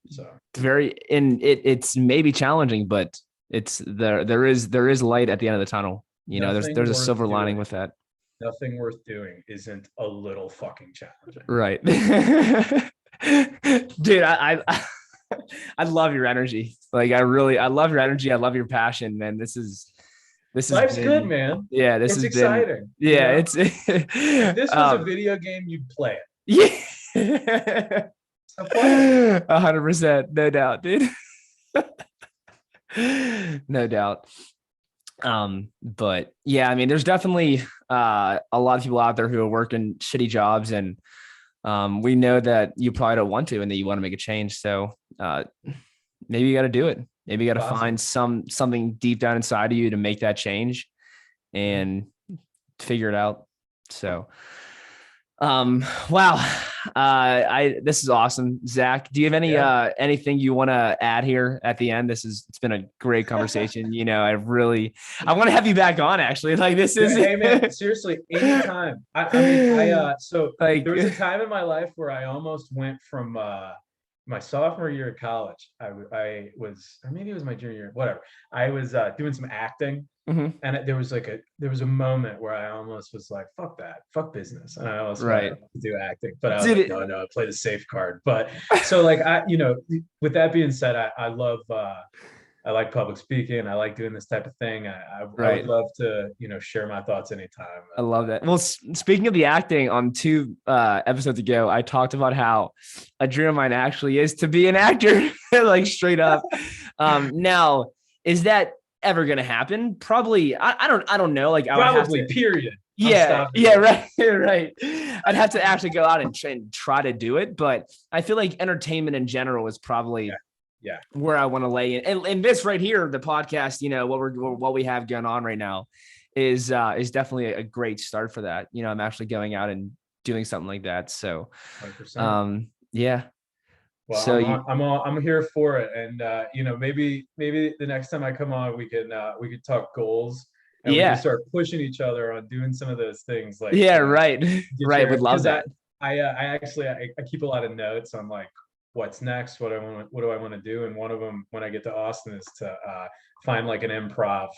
So it's maybe challenging, but there is light at the end of the tunnel. There's a silver lining with that. Nothing worth doing isn't a little fucking challenging. Right. Dude, I love your energy. Like, I love your energy. I love your passion, man. This is life's good, man. Yeah. It's exciting. Yeah. If this was a video game, you'd play it. Yeah. 100%. No doubt, dude. No doubt. But yeah, I mean, there's definitely a lot of people out there who are working shitty jobs, and we know that you probably don't want to, and that you want to make a change. So maybe you got to do it. Maybe you got to find something deep down inside of you to make that change and figure it out. So wow. This is awesome. Zach, do you have anything you want to add here at the end? It's been a great conversation. I want to have you back on, actually. Like, this is, hey man, seriously, anytime. So there was a time in my life where I almost went from my sophomore year of college, I was, or maybe it was my junior year, whatever. I was doing some acting, Mhm. and there was a moment where I almost was like, "Fuck that, fuck business," and I almost went Right. to do acting, but I was Did like, it? "No, no, I play the safe card." But so like with that being said, I love I like public speaking. I like doing this type of thing. I would Right. love to, share my thoughts anytime. I love that. Well, speaking of the acting, on two episodes ago, I talked about how a dream of mine actually is to be an actor, like straight up. Now, is that ever going to happen? Probably. I don't know. Like I would have Probably, to. period. I'm Yeah, stopping yeah, there. right, right. I'd have to actually go out and try to do it, but I feel like entertainment in general is Yeah. probably Yeah. where I want to lay in. And this right here, the podcast, what we have going on right now is definitely a great start for that. I'm actually going out and doing something like that. So, 100%. yeah. Well, So you, I'm here for it, and maybe the next time I come on, we could talk goals, and we can yeah, start pushing each other on doing some of those things, like yeah, right, get right. your Would love because that. I actually I keep a lot of notes on like what's next, what do I want to do, and one of them when I get to Austin is to find like an improv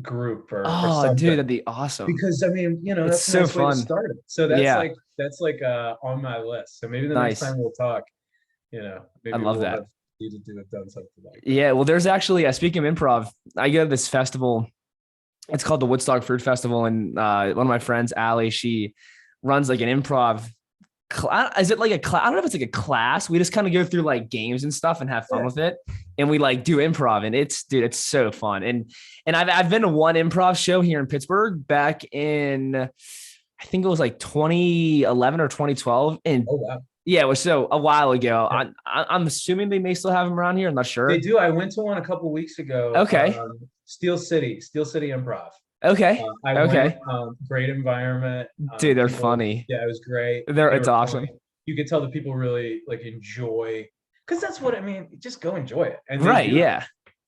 group or Oh, dude, something, that'd be awesome. because I mean, It's that's a so nice way to fun. start it. So Yeah, that's like on my list. So maybe the next nice. time we'll talk, I maybe love we'll that. have needed to have done something like that. Yeah, well, there's actually speaking of improv, I go to this festival. It's called the Woodstock Fruit Festival, and one of my friends, Allie, she runs like an improv. Is it like a class? I don't know if it's like a class. We just kind of go through like games and stuff and have fun Yeah. with it, and we like do improv, and it's so fun. And I've been to one improv show here in Pittsburgh back in, I think it was like 2011 or 2012, and Oh wow. yeah, it was so a while ago. Yeah. I'm assuming they may still have them around here. I'm not They sure. do. I went to one a couple weeks ago. Okay. Steel City Improv. Okay. I went. Okay. Great environment. Dude, they're People. funny. Yeah, it was great. They It's were awesome. funny. You could tell the people really like enjoy, because that's what I mean. Just go enjoy it, and they Right. do, Yeah.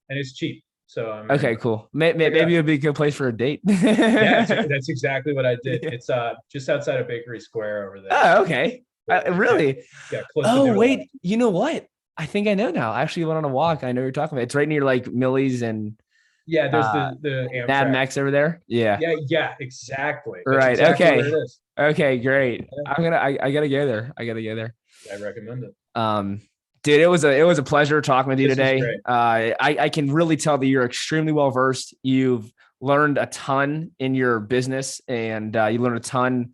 and it's cheap. So I mean, Okay, cool. check it out. Maybe it'd be a good place for a date. Yeah, that's exactly what I did. It's just outside of Bakery Square over there. Oh, okay. Yeah, Really? yeah, close to Oh, Noodle House. wait. You know what? I think I know now. I actually went on a walk. I know you're talking about. It's right near like Millie's and Yeah, there's uh the Mad Amtrak. Max over there. Yeah. Yeah, yeah, exactly. That's Right. exactly where it Okay. is. Okay, great. Yeah, I gotta go there. I gotta go there. I recommend it. Um, dude, it was a pleasure talking with you This was today. great. I can really tell that you're extremely well versed. You've learned a ton in your business, and you learned a ton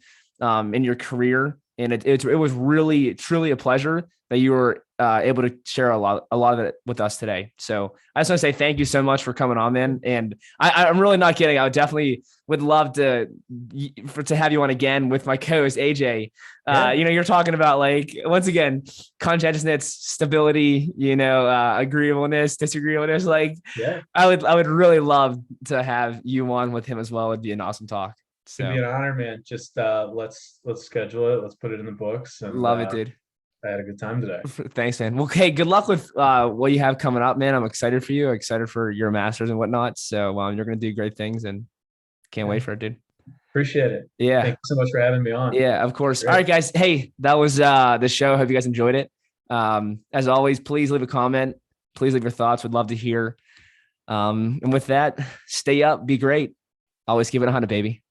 in your career. And it was really truly a pleasure that you were able to share a lot of it with us today. So I just want to say thank you so much for coming on, man. And I'm really not kidding. I would love to have you on again with my co-host AJ. Yeah. You're talking about, like, once again, conscientiousness, stability, agreeableness, disagreeableness. Like, Yeah, I would really love to have you on with him as well. It'd be an awesome talk. it'd be So an honor, man. Just let's schedule it. Let's put it in the books, and love it, dude. I had a good time today. Thanks, man. Well, hey, good luck with what you have coming up, man. I'm excited for you. Excited for your masters and whatnot. So you're gonna do great things, and can't wait for it, dude. Appreciate it. Yeah. Thank you so much for having me on. Yeah, of course. Great. All right, guys. Hey, that was the show. Hope you guys enjoyed it. As always, please leave a comment. Please leave your thoughts. We'd love to hear. And with that, stay up, be great. Always give it 100, baby.